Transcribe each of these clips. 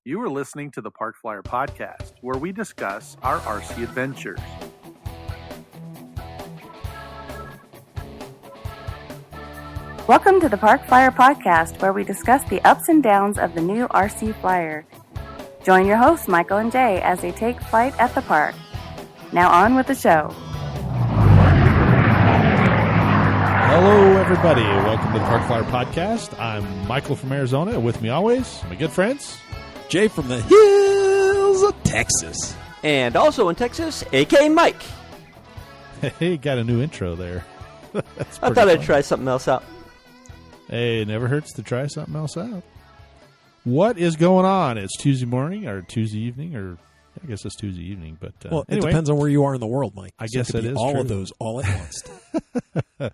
You are listening to the Park Flyer Podcast, where we discuss our RC adventures. Welcome to the Park Flyer Podcast, where we discuss the ups and downs of the new RC Flyer. Join your hosts, Michael and Jay, as they take flight at the park. Now on with the show. Hello, everybody. Welcome to the Park Flyer Podcast. I'm Michael from Arizona. With me always, my good friends, Jay from the hills of Texas. And also in Texas, A.K. Mike. Hey, got a new intro there. I thought I'd try something else out. Hey, it never hurts to try something else out. What is going on? It's Tuesday morning or Tuesday evening, or I guess it's Tuesday evening. But well, anyway, it depends on where you are in the world, Mike. I guess it is all true. of those all at once.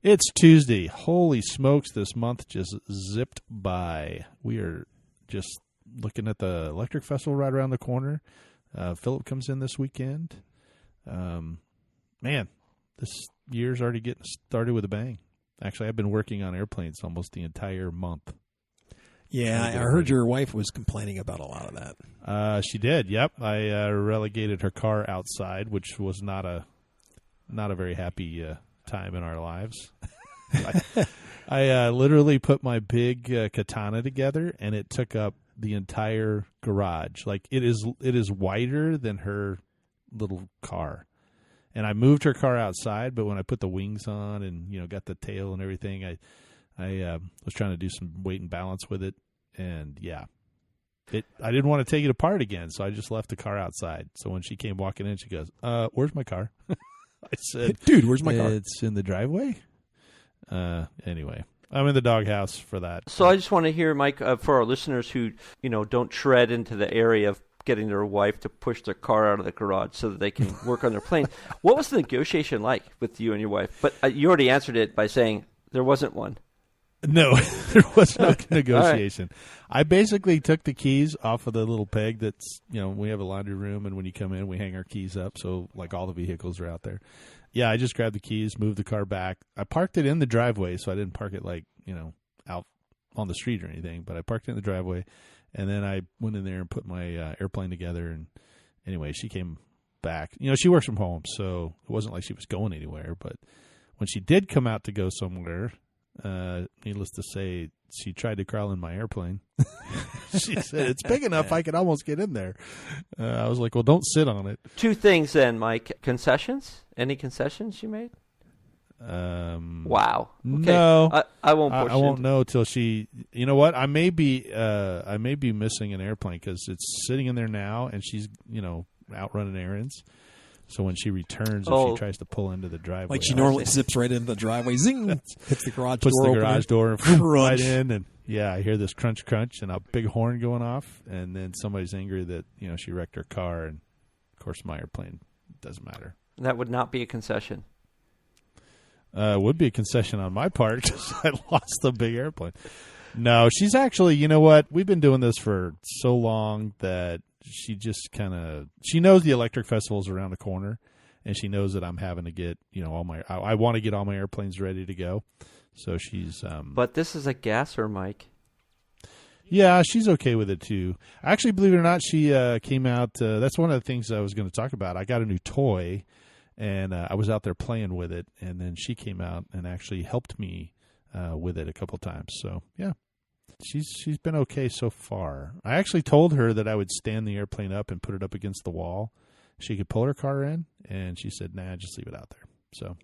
It's Tuesday. Holy smokes, this month just zipped by. We are just looking at the Electric Festival right around the corner. Philip comes in this weekend. Man, this year's already getting started with a bang. Actually, I've been working on airplanes almost the entire month. Yeah, I heard your wife was complaining about a lot of that. She did, yep. I relegated her car outside, which was not a very happy time in our lives. I literally put my big Katana together, and it took up the entire garage. Like it is wider than her little car. And I moved her car outside, but when I put the wings on and got the tail and everything, I was trying to do some weight and balance with it, and yeah, I didn't want to take it apart again, so I just left the car outside. So when she came walking in, she goes, "Where's my car?" I said, "Dude, where's my car?" It's in the driveway. Anyway, I'm in the doghouse for that. So I just want to hear, Mike, for our listeners who don't tread into the area of getting their wife to push their car out of the garage so that they can work on their plane. What was the negotiation like with you and your wife? But you already answered it by saying there wasn't one. No, there was no negotiation. Right. I basically took the keys off of the little peg that's, we have a laundry room, and when you come in, we hang our keys up, so like all the vehicles are out there. Yeah, I just grabbed the keys, moved the car back. I parked it in the driveway, so I didn't park it out on the street or anything, but I parked it in the driveway. And then I went in there and put my airplane together. And anyway, she came back. She works from home, so it wasn't like she was going anywhere. But when she did come out to go somewhere, needless to say, she tried to crawl in my airplane. She said, "It's big enough I could almost get in there." I was like, "Well, don't sit on it." Two things then, Mike. Concessions? Any concessions you made? Wow. Okay. No, I won't push I won't know till she. You know what? I may be missing an airplane because it's sitting in there now, and she's out running errands. So when she returns, if she tries to pull into the driveway, like she normally zips right into the driveway, zing, hits the garage puts door, the garage door right in, and I hear this crunch and a big horn going off, and then somebody's angry that she wrecked her car, and of course my airplane doesn't matter. That would not be a concession. Would be a concession on my part because I lost the big airplane. No, she's actually, you know what? We've been doing this for so long that she just she knows the Electric Festival's around the corner, and she knows that I'm having to get, I want to get all my airplanes ready to go. So she's... But this is a gasser, Mike. Yeah, she's okay with it too. Actually, believe it or not, she came out, that's one of the things I was going to talk about. I got a new toy. And I was out there playing with it, and then she came out and actually helped me with it a couple times. So, yeah, she's been okay so far. I actually told her that I would stand the airplane up and put it up against the wall. She could pull her car in, and she said, "Nah, just leave it out there." So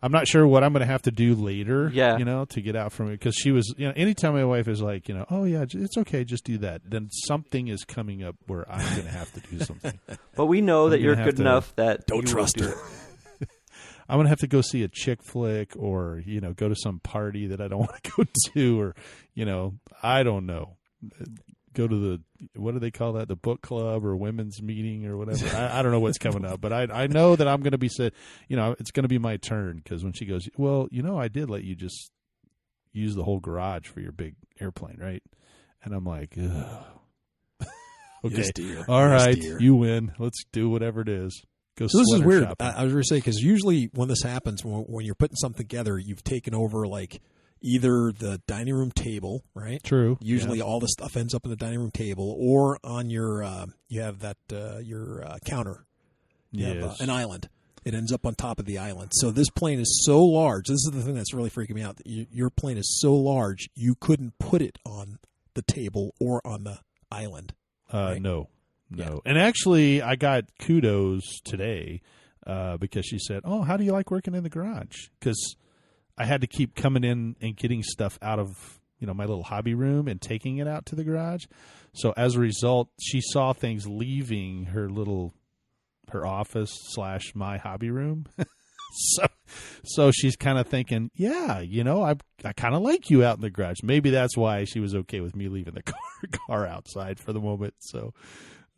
I'm not sure what I'm going to have to do later, to get out from it. Because she was, anytime my wife is like, "Oh, yeah, it's okay, just do that," then something is coming up where I'm going to have to do something. But we know that you're good enough that don't trust her. I'm going to have to go see a chick flick or, go to some party that I don't want to go to or, I don't know. Go to what do they call that? The book club or women's meeting or whatever. I don't know what's coming up, but I know that I'm going to be it's going to be my turn because when she goes, "Well, I did let you just use the whole garage for your big airplane, right?" And I'm like, ugh. Okay, yes, dear. All yes, right, dear. You win. Let's do whatever it is. So this is weird. I was going to say, because usually when this happens, when you're putting something together, you've taken over, like, either the dining room table, right? True. Usually all the stuff ends up in the dining room table, or on your you have that your counter. You have an island. It ends up on top of the island. So this plane is so large. This is the thing that's really freaking me out. Your plane is so large, you couldn't put it on the table or on the island. Right? No. Yeah. And actually, I got kudos today because she said, "Oh, how do you like working in the garage?" Because I had to keep coming in and getting stuff out of my little hobby room and taking it out to the garage. So as a result, she saw things leaving her office / my hobby room. so she's kind of thinking, yeah, I kind of like you out in the garage. Maybe that's why she was okay with me leaving the car outside for the moment. So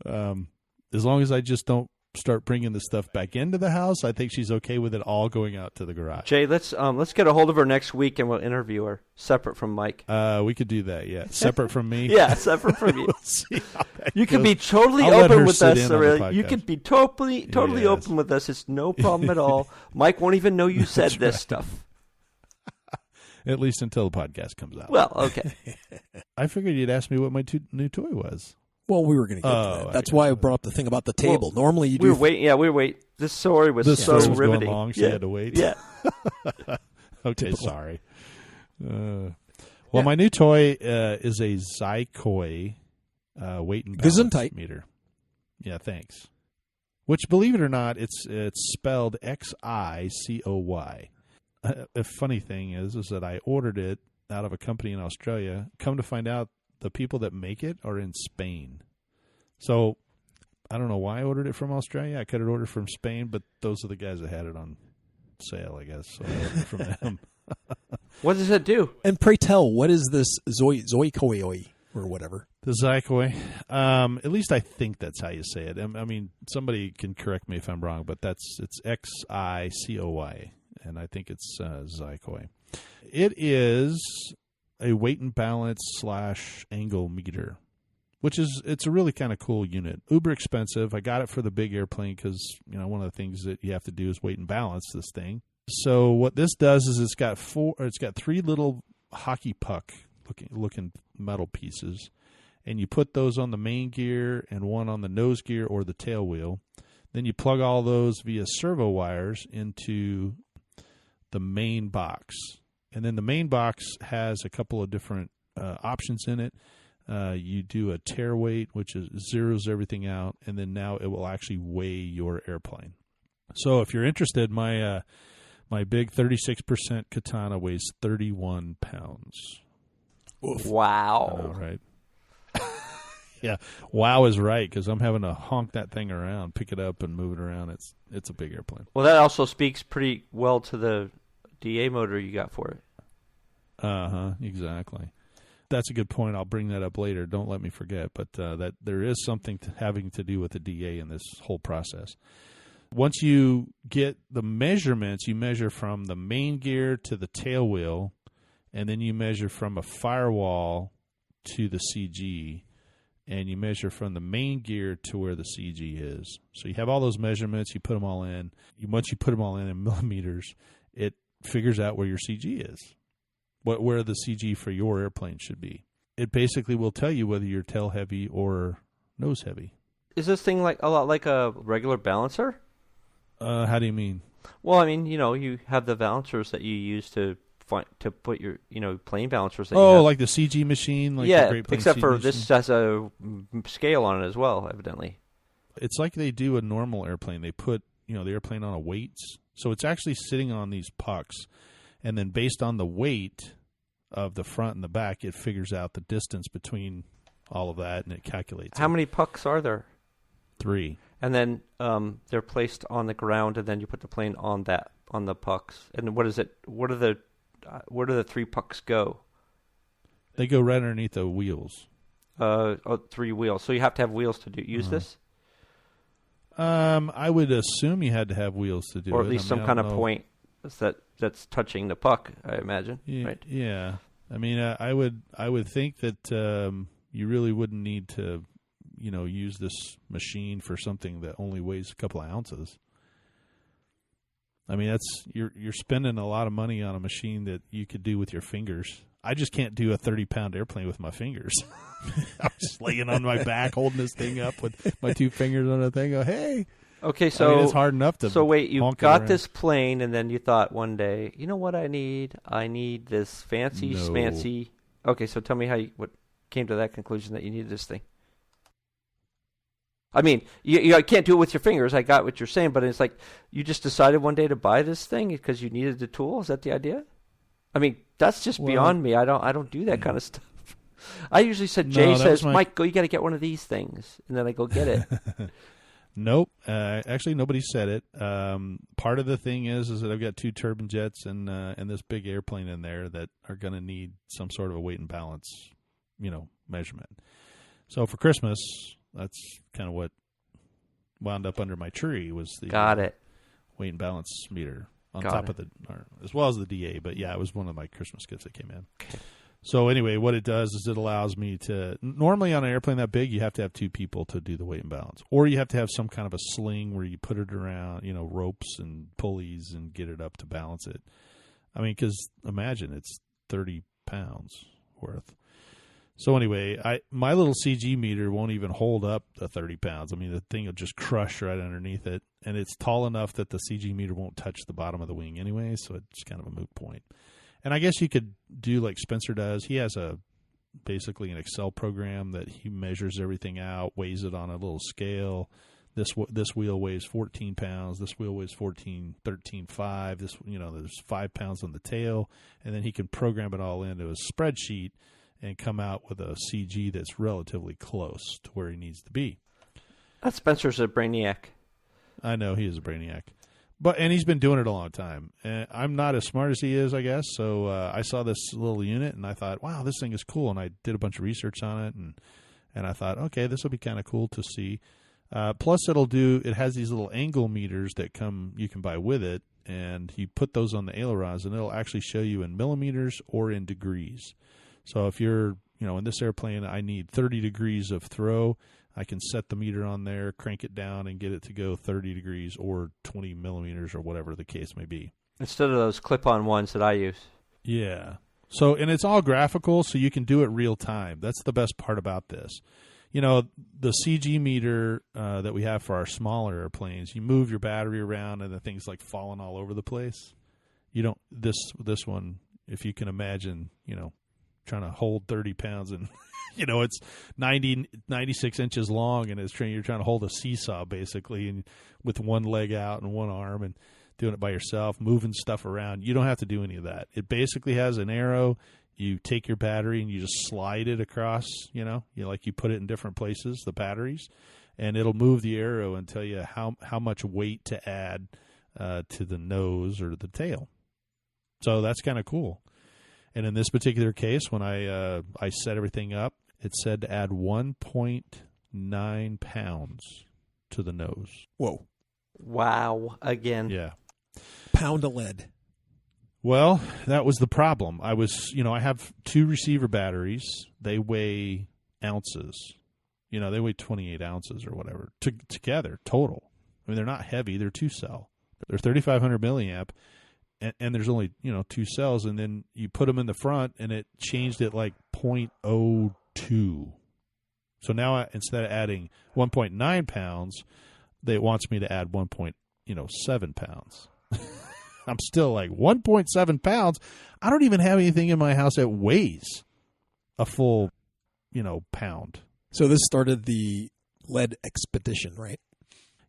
as long as I just don't start bringing the stuff back into the house, I think she's okay with it all going out to the garage. Jay, let's get a hold of her next week and we'll interview her separate from Mike. We could do that, yeah. Separate from me. Yeah, separate from you. We'll see how that you goes. can be totally I'll let open her with sit us. in on the podcast. You can be totally Yes. open with us. It's no problem at all. Mike won't even know you said this stuff. At least until the podcast comes out. Well, okay. I figured you'd ask me what my new toy was. Well, we were going to get to that. That's why I brought up the thing about the table. Well, normally you do. We were waiting. Yeah, we were waiting. This story was so story was riveting. going long, so you had to wait. Yeah. Okay, sorry. My new toy is a Xicoy weight and balance Gesundheit. meter. Yeah, thanks. Which, believe it or not, it's spelled Xicoy. A funny thing is that I ordered it out of a company in Australia. Come to find out, the people that make it are in Spain. So I don't know why I ordered it from Australia. I could have ordered from Spain, but those are the guys that had it on sale, I guess. So I ordered from them. What does it do? And pray tell, what is this Xicoy or whatever? The Xicoy. At least I think that's how you say it. I mean, somebody can correct me if I'm wrong, but it's Xicoy, and I think it's Xicoy. It is a weight and balance / angle meter, which it's a really kind of cool unit. Uber expensive. I got it for the big airplane because one of the things that you have to do is weight and balance this thing. So what this does is it's got 3 little hockey puck looking metal pieces, and you put those on the main gear and one on the nose gear or the tail wheel. Then you plug all those via servo wires into the main box. And then the main box has a couple of different options in it. You do a tare weight, which zeroes everything out, and then now it will actually weigh your airplane. So if you're interested, my big 36% Katana weighs 31 pounds. Oof. Wow. I know, right? Yeah, wow is right, because I'm having to honk that thing around, pick it up, and move it around. It's a big airplane. Well, that also speaks pretty well to the DA motor you got for it. Exactly. That's a good point. I'll bring that up later. Don't let me forget. But that there is something having to do with the DA in this whole process. Once you get the measurements, you measure from the main gear to the tail wheel, and then you measure from a firewall to the CG, and you measure from the main gear to where the CG is. So you have all those measurements. You put them all in. Once you put them all in millimeters, it figures out where your CG is, where the CG for your airplane should be. It basically will tell you whether you're tail heavy or nose heavy. Is this thing a lot like a regular balancer? How do you mean? Well, I mean, you have the balancers that you use to put your, plane balancers. That you have. Like the CG machine? Like yeah, the Great Plains except CG for machine? this has a scale on it as well, evidently. It's like they do a normal airplane. They put, the airplane on a weights. So it's actually sitting on these pucks. And then based on the weight of the front and the back, it figures out the distance between all of that, and it calculates How many pucks are there? 3. And then they're placed on the ground, and then you put the plane on the pucks. And what is it? Where do the 3 pucks go? They go right underneath the wheels. 3 wheels. So you have to have wheels to use this? I would assume you had to have wheels to do it. Or at least some kind of point that's touching the puck, I imagine. Yeah, right? Yeah. I mean, I would think that you really wouldn't need to, use this machine for something that only weighs a couple of ounces. I mean, you're spending a lot of money on a machine that you could do with your fingers. I just can't do a 30-pound airplane with my fingers. I'm just laying on my back, holding this thing up with my 2 fingers on the thing. Go, hey. Okay, so I mean, it's hard enough to. So wait, you got this plane, and then you thought one day, you know what I need? I need this fancy schmancy. Okay, so tell me what came to that conclusion that you needed this thing. I mean, you can't do it with your fingers. I got what you're saying, but it's like you just decided one day to buy this thing because you needed the tool. Is that the idea? I mean, that's just beyond me. I don't do that kind of stuff. I usually said, Jay says, Mike, you got to get one of these things, and then I go get it. Nope. Actually, nobody said it. Part of the thing is that I've got 2 turbine jets and this big airplane in there that are going to need some sort of a weight and balance, measurement. So for Christmas, that's kind of what wound up under my tree was the weight and balance meter on top of as well as the DA. But yeah, it was one of my Christmas gifts that came in. Okay. So anyway, what it does is it allows me to, normally on an airplane that big, you have to have 2 people to do the weight and balance. Or you have to have some kind of a sling where you put it around, ropes and pulleys and get it up to balance it. I mean, because imagine it's 30 pounds worth. So anyway, my little CG meter won't even hold up the 30 pounds. I mean, the thing will just crush right underneath it. And it's tall enough that the CG meter won't touch the bottom of the wing anyway, so it's kind of a moot point. And I guess you could do like Spencer does. He has basically an Excel program that he measures everything out, weighs it on a little scale. This wheel weighs 14 pounds. This wheel weighs 13.5. This, there's 5 pounds on the tail. And then he can program it all into a spreadsheet and come out with a CG that's relatively close to where he needs to be. That Spencer's a brainiac. I know he is a brainiac. And he's been doing it a long time. And I'm not as smart as he is, I guess. So I saw this little unit, and I thought, wow, this thing is cool. And I did a bunch of research on it, and I thought, okay, this will be kind of cool to see. Plus, it has these little angle meters that you can buy with it, and you put those on the ailerons, and it'll actually show you in millimeters or in degrees. So if you're, in this airplane, I need 30 degrees of throw, I can set the meter on there, crank it down, and get it to go 30 degrees or 20 millimeters or whatever the case may be. Instead of those clip-on ones that I use. Yeah. So, and it's all graphical, so you can do it real time. That's the best part about this. The CG meter that we have for our smaller airplanes, you move your battery around and the thing's like falling all over the place. You don't, this one, if you can imagine, trying to hold 30 pounds and, it's 96 inches long and you're trying to hold a seesaw basically and with one leg out and one arm and doing it by yourself, moving stuff around. You don't have to do any of that. It basically has an arrow. You take your battery and you just slide it across, you put it in different places, the batteries, and it'll move the arrow and tell you how much weight to add to the nose or the tail. So that's kind of cool. And in this particular case, when I set everything up, it said to add 1.9 pounds to the nose. Whoa. Wow. Again. Yeah. Pound of lead. Well, that was the problem. I have 2 receiver batteries. They weigh ounces. They weigh 28 ounces or whatever together, total. I mean, they're not heavy. They're 2-cell. They're 3,500 milliamp. And there's only, 2 cells, and then you put them in the front, and it changed it like 0.02. So now instead of adding 1.9 pounds, it wants me to add 1.7 pounds. I'm still like 1.7 pounds. I don't even have anything in my house that weighs a full, pound. So this started the lead expedition, right?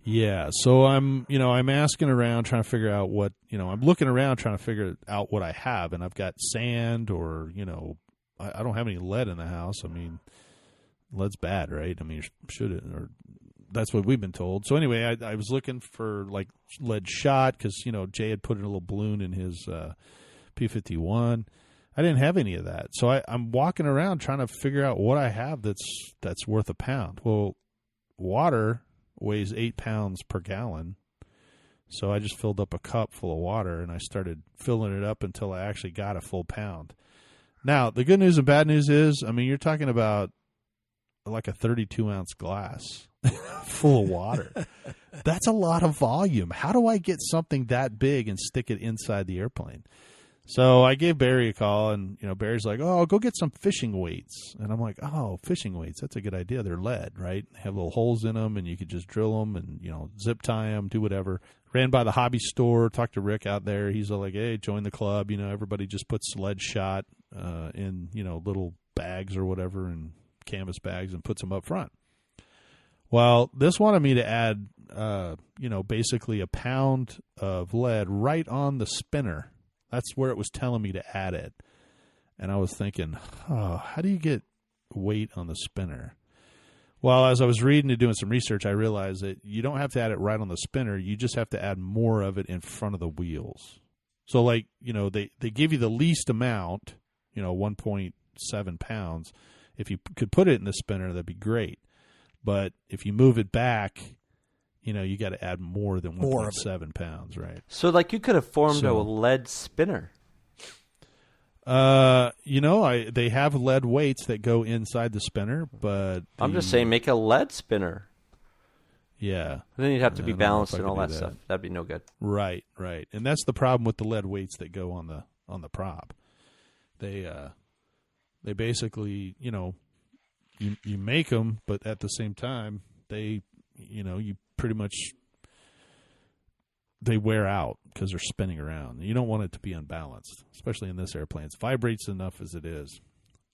Yeah, so I'm asking around trying to figure out what, I'm looking around trying to figure out what I have, and I've got sand or, I don't have any lead in the house. I mean, lead's bad, right? I mean, should it, or that's what we've been told. So anyway, I was looking for like lead shot because, Jay had put in a little balloon in his P-51. I didn't have any of that. So I'm walking around trying to figure out what I have that's worth a pound. Well, water weighs 8 pounds per gallon. So I just filled up a cup full of water and I started filling it up until I actually got a full pound. Now, the good news and bad news is, I mean, you're talking about like a 32-ounce glass full of water. That's a lot of volume. How do I get something that big and stick it inside the airplane? So I gave Barry a call, and Barry's like, "Oh, go get some fishing weights." And I'm like, "Oh, fishing weights? That's a good idea. They're lead, right? They have little holes in them, and you could just drill them and zip tie them, do whatever." Ran by the hobby store, talked to Rick out there. He's like, "Hey, join the club. Everybody just puts sled shot in little bags or whatever, and canvas bags, and puts them up front." Well, this wanted me to add, basically a pound of lead right on the spinner. That's where it was telling me to add it. And I was thinking, how do you get weight on the spinner? Well, as I was reading and doing some research, I realized that you don't have to add it right on the spinner. You just have to add more of it in front of the wheels. So, they give you the least amount, 1.7 pounds. If you could put it in the spinner, that'd be great. But if you move it back, you got to add more than 1.7 pounds, right? So, you could have formed a lead spinner. They have lead weights that go inside the spinner, but I'm just saying, make a lead spinner. Yeah. And then you'd have to be balanced and all that stuff. That'd be no good. Right. And that's the problem with the lead weights that go on the prop. They basically, you make them, but at the same time, you pretty much, they wear out because they're spinning around. You don't want it to be unbalanced, especially in this airplane. It vibrates enough as it is.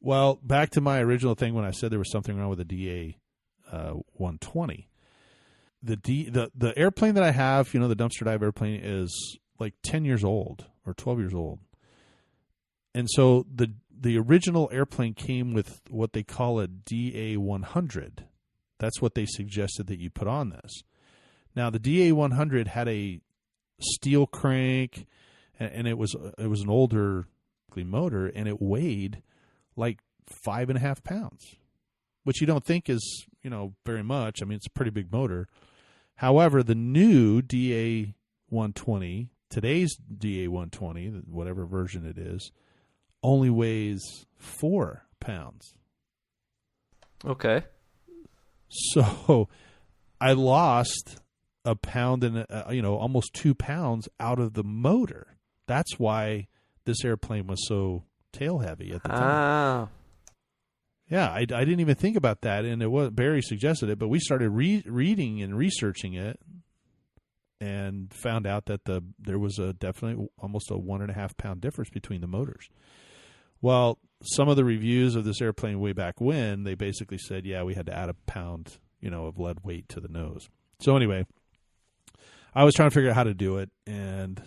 Well, back to my original thing when I said there was something wrong with the DA 120. The airplane that I have, the dumpster dive airplane, is like 10 years old or 12 years old. And so the original airplane came with what they call a DA 100. That's what they suggested that you put on this. Now, the DA 100 had a steel crank, and it was an older motor, and it weighed like 5.5 pounds, which you don't think is very much. I mean, it's a pretty big motor. However, the new DA 120, today's DA 120, whatever version it is, only weighs 4 pounds. Okay. So I lost a pound and almost 2 pounds out of the motor. That's why this airplane was so tail heavy at the time. Yeah, I didn't even think about that, and it was Barry suggested it, but we started reading and researching it, and found out that there was definitely almost a 1.5 pound difference between the motors. Well, some of the reviews of this airplane way back when, they basically said, yeah, we had to add a pound, of lead weight to the nose. So anyway, I was trying to figure out how to do it, and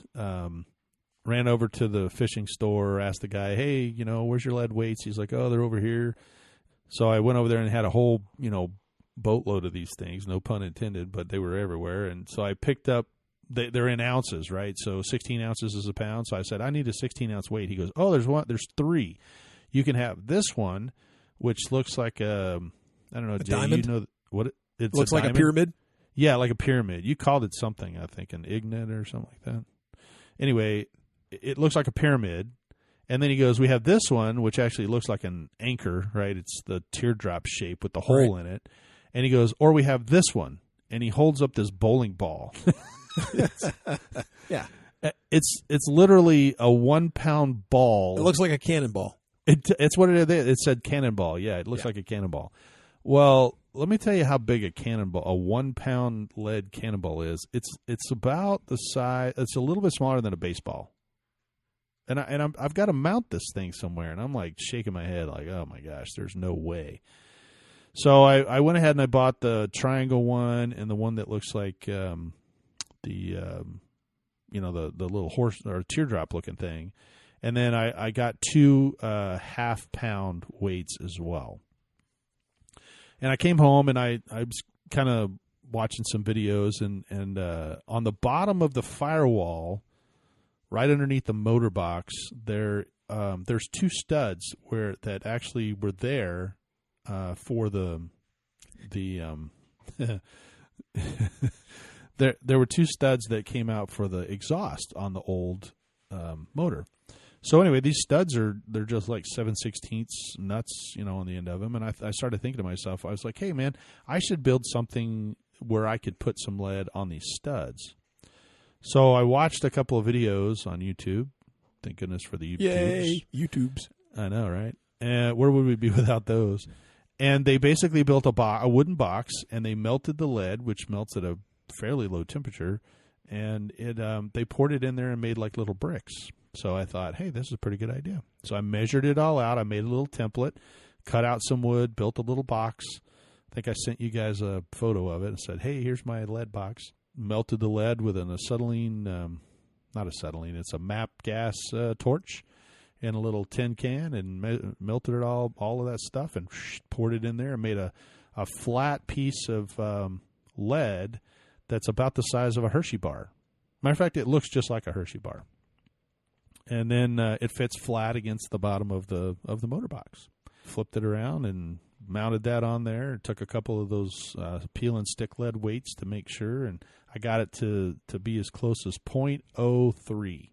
ran over to the fishing store, asked the guy, hey, where's your lead weights? He's like, oh, they're over here. So I went over there and had a whole, boatload of these things, no pun intended, but they were everywhere. And so I picked up, they're in ounces, right? So 16 ounces is a pound. So I said, I need a 16-ounce weight. He goes, oh, there's 3. You can have this one, which looks like I don't know, Jay, diamond? you know what it looks like a pyramid? Yeah, like a pyramid. You called it something, I think, an ignet or something like that. Anyway, it looks like a pyramid. And then he goes, we have this one, which actually looks like an anchor, right? It's the teardrop shape with the hole in it. And he goes, or we have this one. And he holds up this bowling ball. Yeah. It's literally a 1 pound ball. It looks like a cannonball. It's what it is. It said cannonball. Yeah, it looks like a cannonball. Well, let me tell you how big a cannonball, a 1 pound lead cannonball is. It's about the size. It's a little bit smaller than a baseball. And I've got to mount this thing somewhere, and I'm like shaking my head, like, oh my gosh, there's no way. So I went ahead and I bought the triangle one and the one that looks like the little horse or teardrop looking thing, and then I got 2 half-pound weights as well. And I came home and I was kind of watching some videos, and on the bottom of the firewall, right underneath the motor box, there's 2 studs that actually were there for the there were 2 studs that came out for the exhaust on the old motor. So anyway, these studs they're just like 7/16 nuts, on the end of them. And I started thinking to myself, I was like, hey man, I should build something where I could put some lead on these studs. So I watched a couple of videos on YouTube. Thank goodness for the YouTubes. Yay, YouTubes. I know, right? And where would we be without those? And they basically built a wooden box, and they melted the lead, which melts at a fairly low temperature, and they poured it in there and made like little bricks. So I thought, hey, this is a pretty good idea. So I measured it all out. I made a little template, cut out some wood, built a little box. I think I sent you guys a photo of it and said, hey, here's my lead box. Melted the lead with an acetylene, not acetylene, it's a MAP gas torch in a little tin can, and melted it all of that stuff, and poured it in there and made a flat piece of lead that's about the size of a Hershey bar. Matter of fact, it looks just like a Hershey bar. And then it fits flat against the bottom of the motor box. Flipped it around and mounted that on there. Took a couple of those peel and stick lead weights to make sure, and I got it to be as close as 0.03.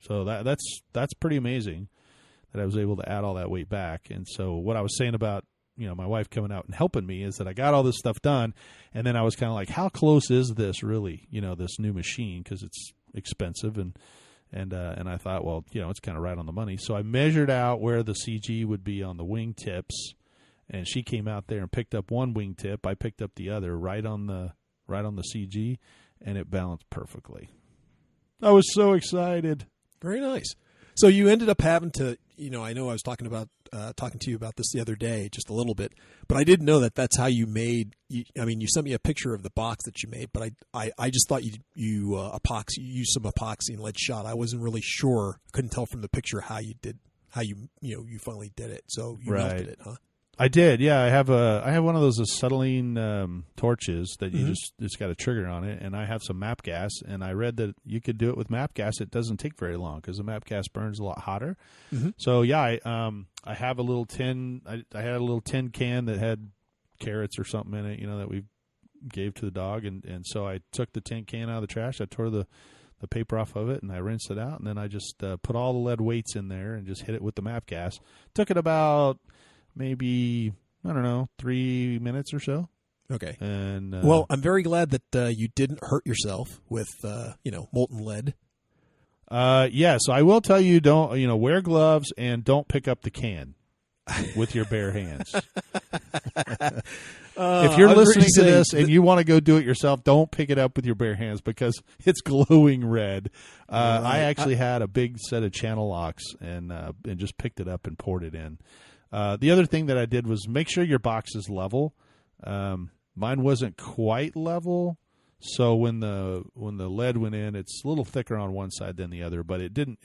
So that's pretty amazing that I was able to add all that weight back. And so what I was saying about, my wife coming out and helping me is that I got all this stuff done, and then I was kind of like, how close is this really, this new machine, because it's expensive, and I thought, well, it's kind of right on the money. So I measured out where the CG would be on the wing tips, and she came out there and picked up one wing tip. I picked up the other right on the CG, and it balanced perfectly. I was so excited. Very nice. So you ended up having to, I know I was talking to you about this the other day, just a little bit, but I didn't know that that's how you made. You sent me a picture of the box that you made, but I just thought you used some epoxy and lead shot. I wasn't really sure. Couldn't tell from the picture how you finally did it. So you melted it, huh? I did, yeah. I have one of those acetylene torches that you just got a trigger on it, and I have some MAP gas, and I read that you could do it with MAP gas. It doesn't take very long because the MAP gas burns a lot hotter. Mm-hmm. So yeah, I have a little tin. I had a little tin can that had carrots or something in it, that we gave to the dog, and so I took the tin can out of the trash. I tore the paper off of it, and I rinsed it out, and then I just put all the lead weights in there and just hit it with the MAP gas. Took it about maybe, 3 minutes or so. Okay. And well, I'm very glad that you didn't hurt yourself with molten lead. Yeah, so I will tell you, don't wear gloves and don't pick up the can with your bare hands. If you're listening to this and you want to go do it yourself, don't pick it up with your bare hands because it's glowing red. I actually had a big set of channel locks and just picked it up and poured it in. The other thing that I did was make sure your box is level. Mine wasn't quite level, so when the lead went in, it's a little thicker on one side than the other. But it didn't.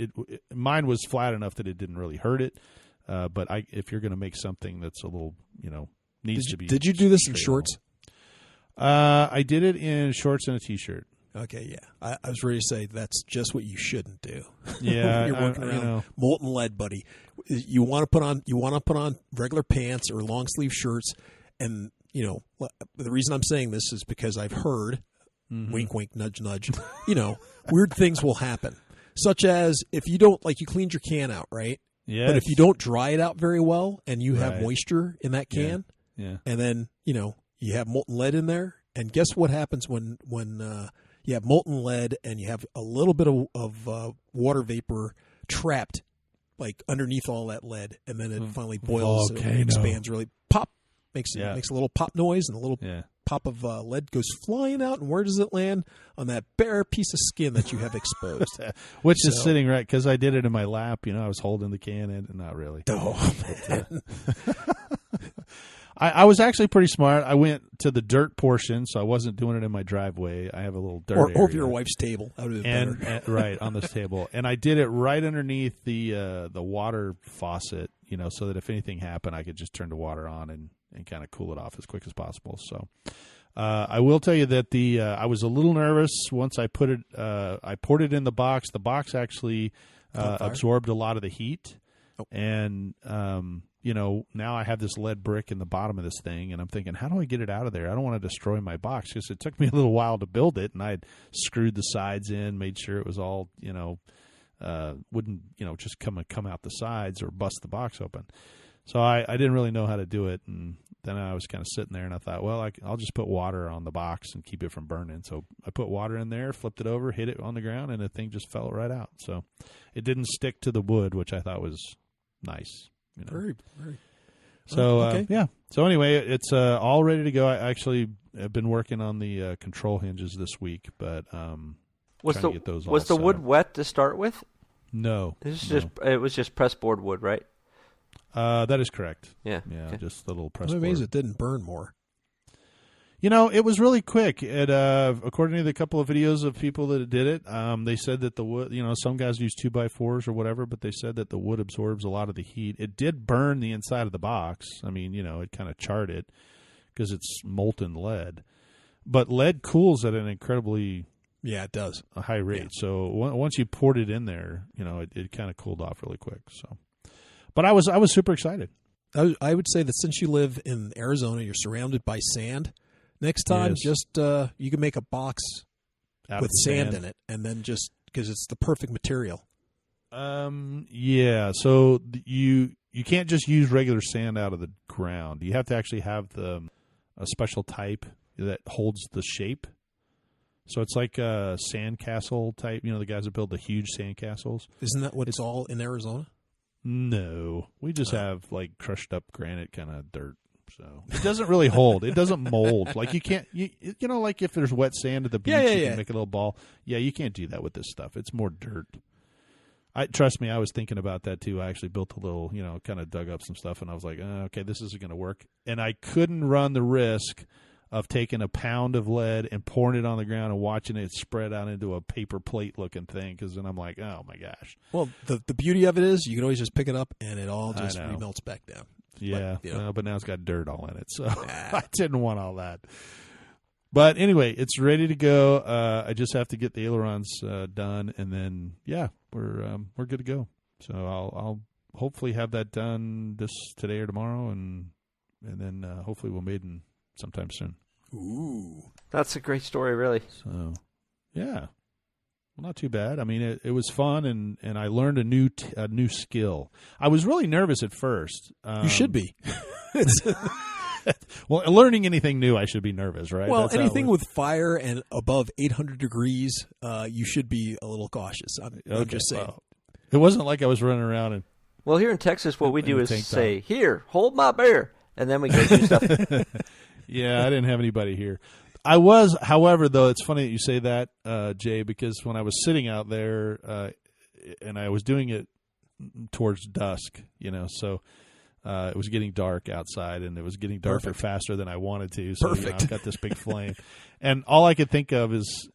Mine was flat enough that it didn't really hurt it. But if you're going to make something that's a little, needs to be. Did you do this in shorts? I did it in shorts and a t-shirt. Okay, yeah. I was ready to say that's just what you shouldn't do. Yeah, you're working around molten lead, buddy. You want to put on regular pants or long sleeve shirts, and the reason I'm saying this is because I've heard, wink, wink, nudge, nudge. Weird things will happen, such as if you don't you cleaned your can out, right? Yeah. But if you don't dry it out very well, and you have moisture in that can, yeah. And then you have molten lead in there, and guess what happens when you have molten lead and you have a little bit of water vapor trapped underneath all that lead, and then it finally boils and expands really. Pop makes a little pop noise, and a little pop of lead goes flying out, and where does it land? On that bare piece of skin that you have exposed. Which is sitting right, because I did it in my lap. I was holding the can in, not really. I was actually pretty smart. I went to the dirt portion, so I wasn't doing it in my driveway. I have a little dirt area. Or your wife's table. That would have been better. Right, on this table. And I did it right underneath the water faucet, so that if anything happened, I could just turn the water on and kind of cool it off as quick as possible. So I will tell you that I was a little nervous once I put it. I poured it in the box. The box actually absorbed a lot of the heat, and now I have this lead brick in the bottom of this thing, and I'm thinking, how do I get it out of there? I don't want to destroy my box, because it took me a little while to build it, and I had screwed the sides in, made sure it was all, wouldn't, just come out the sides or bust the box open. So I didn't really know how to do it, and then I was kind of sitting there, and I thought, well, I'll just put water on the box and keep it from burning. So I put water in there, flipped it over, hit it on the ground, and the thing just fell right out. So it didn't stick to the wood, which I thought was nice. Very, very. So, okay. Yeah. So anyway, it's all ready to go. I actually have been working on the control hinges this week, but was the wood wet to start with? No. It was just pressboard wood, right? That is correct. Yeah. Yeah, okay. just the little I'm pressboard. amazed it didn't burn more. It was really quick. According to the couple of videos of people that did it, they said that the wood, some guys use 2x4s or whatever, but they said that the wood absorbs a lot of the heat. It did burn the inside of the box. I mean, it kind of charred it because it's molten lead. But lead cools at an incredibly it does a high rate. Yeah. So once you poured it in there, it kind of cooled off really quick. So, but I was super excited. I would say that since you live in Arizona, you're surrounded by sand. Next time, just you can make a box with sand in it, and then just because it's the perfect material. Yeah. So you can't just use regular sand out of the ground. You have to actually have a special type that holds the shape. So it's like a sandcastle type. The guys that build the huge sandcastles. Isn't that what it's all in Arizona? No, we just have like crushed up granite kind of dirt. So it doesn't really hold. It doesn't mold. Like you can't, like if there's wet sand at the beach, you can make a little ball. Yeah, you can't do that with this stuff. It's more dirt. Trust me, I was thinking about that too. I actually built a little, kind of dug up some stuff, and I was like, okay, this isn't going to work. And I couldn't run the risk of taking a pound of lead and pouring it on the ground and watching it spread out into a paper plate looking thing, because then I'm like, oh my gosh. Well, the beauty of it is you can always just pick it up and it all just remelts back down. Yeah, but now it's got dirt all in it, so I didn't want all that. But anyway, it's ready to go. I just have to get the ailerons done, and then we're good to go. So I'll hopefully have that done today or tomorrow, and then hopefully we'll maiden sometime soon. Ooh, that's a great story, really. So yeah. Well, not too bad. I mean, it was fun, and I learned a new skill. I was really nervous at first. You should be. Well, learning anything new, I should be nervous, right? Well, anything with fire and above 800 degrees, you should be a little cautious. I'm just saying. Well, it wasn't like I was running around and. Well, here in Texas, what we do is say, "Here, hold my beer," and then we go do stuff. Yeah, I didn't have anybody here. I was, however, though, it's funny that you say that, Jay, because when I was sitting out there, and I was doing it towards dusk, so it was getting dark outside, and it was getting darker faster than I wanted to. So I've got this big flame, and all I could think of is,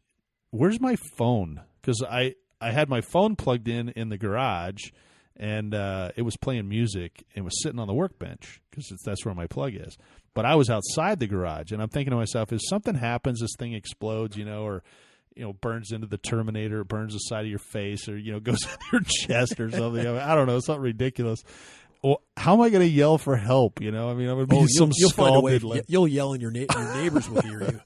where's my phone? Because I had my phone plugged in the garage, and it was playing music and was sitting on the workbench because that's where my plug is. But I was outside the garage, and I'm thinking to myself, if something happens, this thing explodes, or burns into the Terminator, burns the side of your face, or goes in your chest or something. I don't know, something ridiculous. Well, how am I going to yell for help? I'm going to be you'll find a way. You'll yell, and your neighbors will hear you.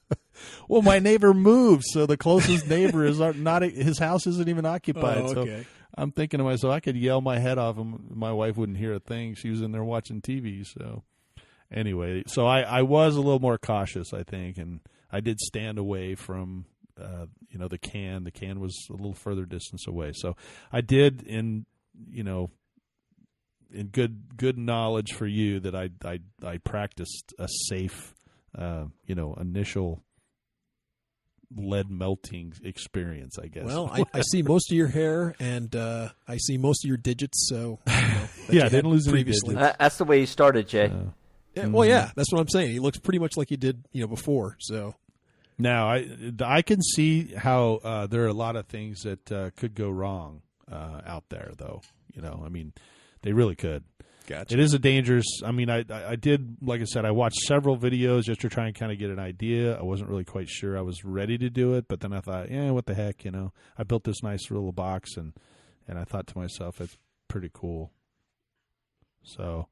Well, my neighbor moved, so the closest neighbor is not. His house isn't even occupied. Oh, okay. So I'm thinking to myself, I could yell my head off, and my wife wouldn't hear a thing. She was in there watching TV. So anyway, so I was a little more cautious, I think, and I did stand away from the can. The can was a little further distance away, so I did in good knowledge for you that I practiced a safe initial lead melting experience, I guess. Well, I see most of your hair, and I see most of your digits. So yeah, I didn't lose any digits. That's the way you started, Jay. Well, yeah, that's what I'm saying. He looks pretty much like he did, before. So now I can see how there are a lot of things that could go wrong out there, though. I mean, they really could. Gotcha. It is a dangerous. I mean, I did, like I said, I watched several videos just to try and kind of get an idea. I wasn't really quite sure I was ready to do it, but then I thought, what the heck, I built this nice little box, and I thought to myself, it's pretty cool. So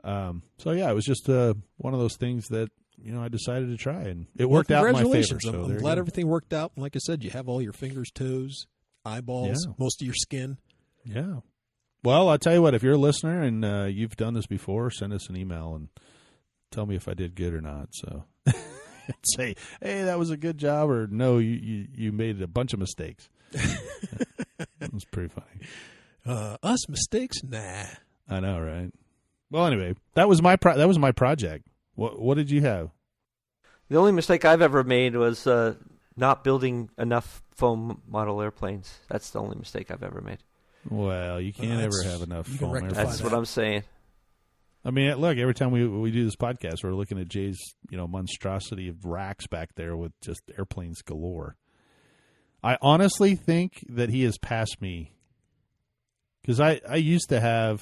yeah, it was just one of those things that I decided to try, and it worked out in my favor. So I'm glad everything worked out. Like I said, you have all your fingers, toes, eyeballs, most of your skin. Yeah. Well, I'll tell you what, if you're a listener and you've done this before, send us an email and tell me if I did good or not. So say, hey, that was a good job, or no, you made a bunch of mistakes. It was pretty funny. Us mistakes? Nah. I know, right? Well, anyway, that was my project. What did you have? The only mistake I've ever made was not building enough foam model airplanes. That's the only mistake I've ever made. Well, you can't ever have enough foam airplanes. That's what I'm saying. I mean, look, every time we do this podcast, we're looking at Jay's monstrosity of racks back there with just airplanes galore. I honestly think that he has passed me, because I used to have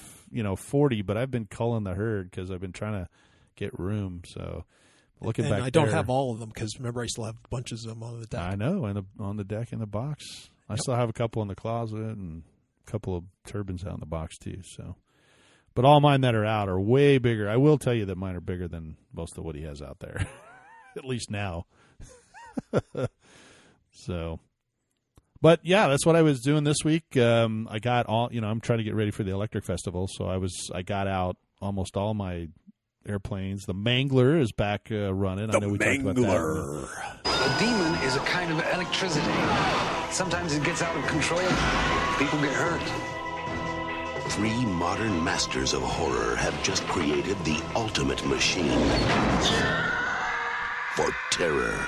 40, but I've been culling the herd because I've been trying to get room. So looking back, I don't have all of them because remember I still have bunches of them on the deck. I know, and on the deck in the box. I still have a couple in the closet and a couple of turbines out in the box too. So, but all mine that are out are way bigger. I will tell you that mine are bigger than most of what he has out there, at least now. So, but yeah, that's what I was doing this week. I got all, I'm trying to get ready for the Electric Festival, so I got out almost all my airplanes. The Mangler is back running. I know we talked about that. A demon is a kind of electricity. Sometimes it gets out of control. People get hurt. 3 modern masters of horror have just created the ultimate machine for terror.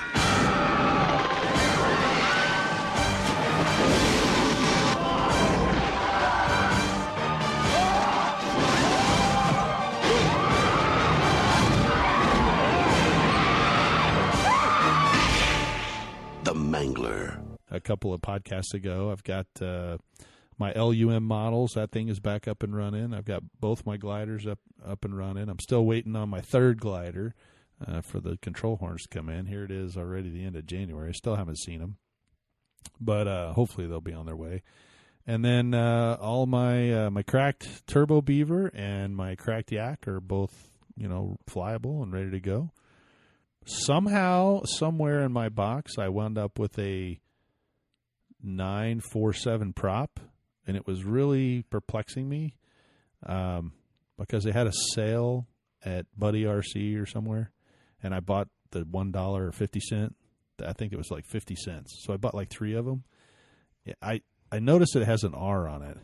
The Mangler. A couple of podcasts ago, I've got my LUM models. That thing is back up and running. I've got both my gliders up and running. I'm still waiting on my third glider for the control horns to come in. Here it is already the end of January. I still haven't seen them, but hopefully they'll be on their way. And then all my my cracked Turbo Beaver and my cracked Yak are both flyable and ready to go. Somehow, somewhere in my box, I wound up with a 947 prop, and it was really perplexing me because they had a sale at Buddy RC or somewhere, and I bought the $1.50. I think it was like 50 cents. So I bought like 3 of them. I noticed it has an R on it.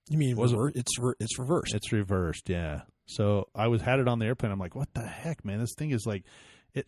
You mean it's reversed? It's reversed, yeah. So I had it on the airplane. I'm like, what the heck, man? This thing is like,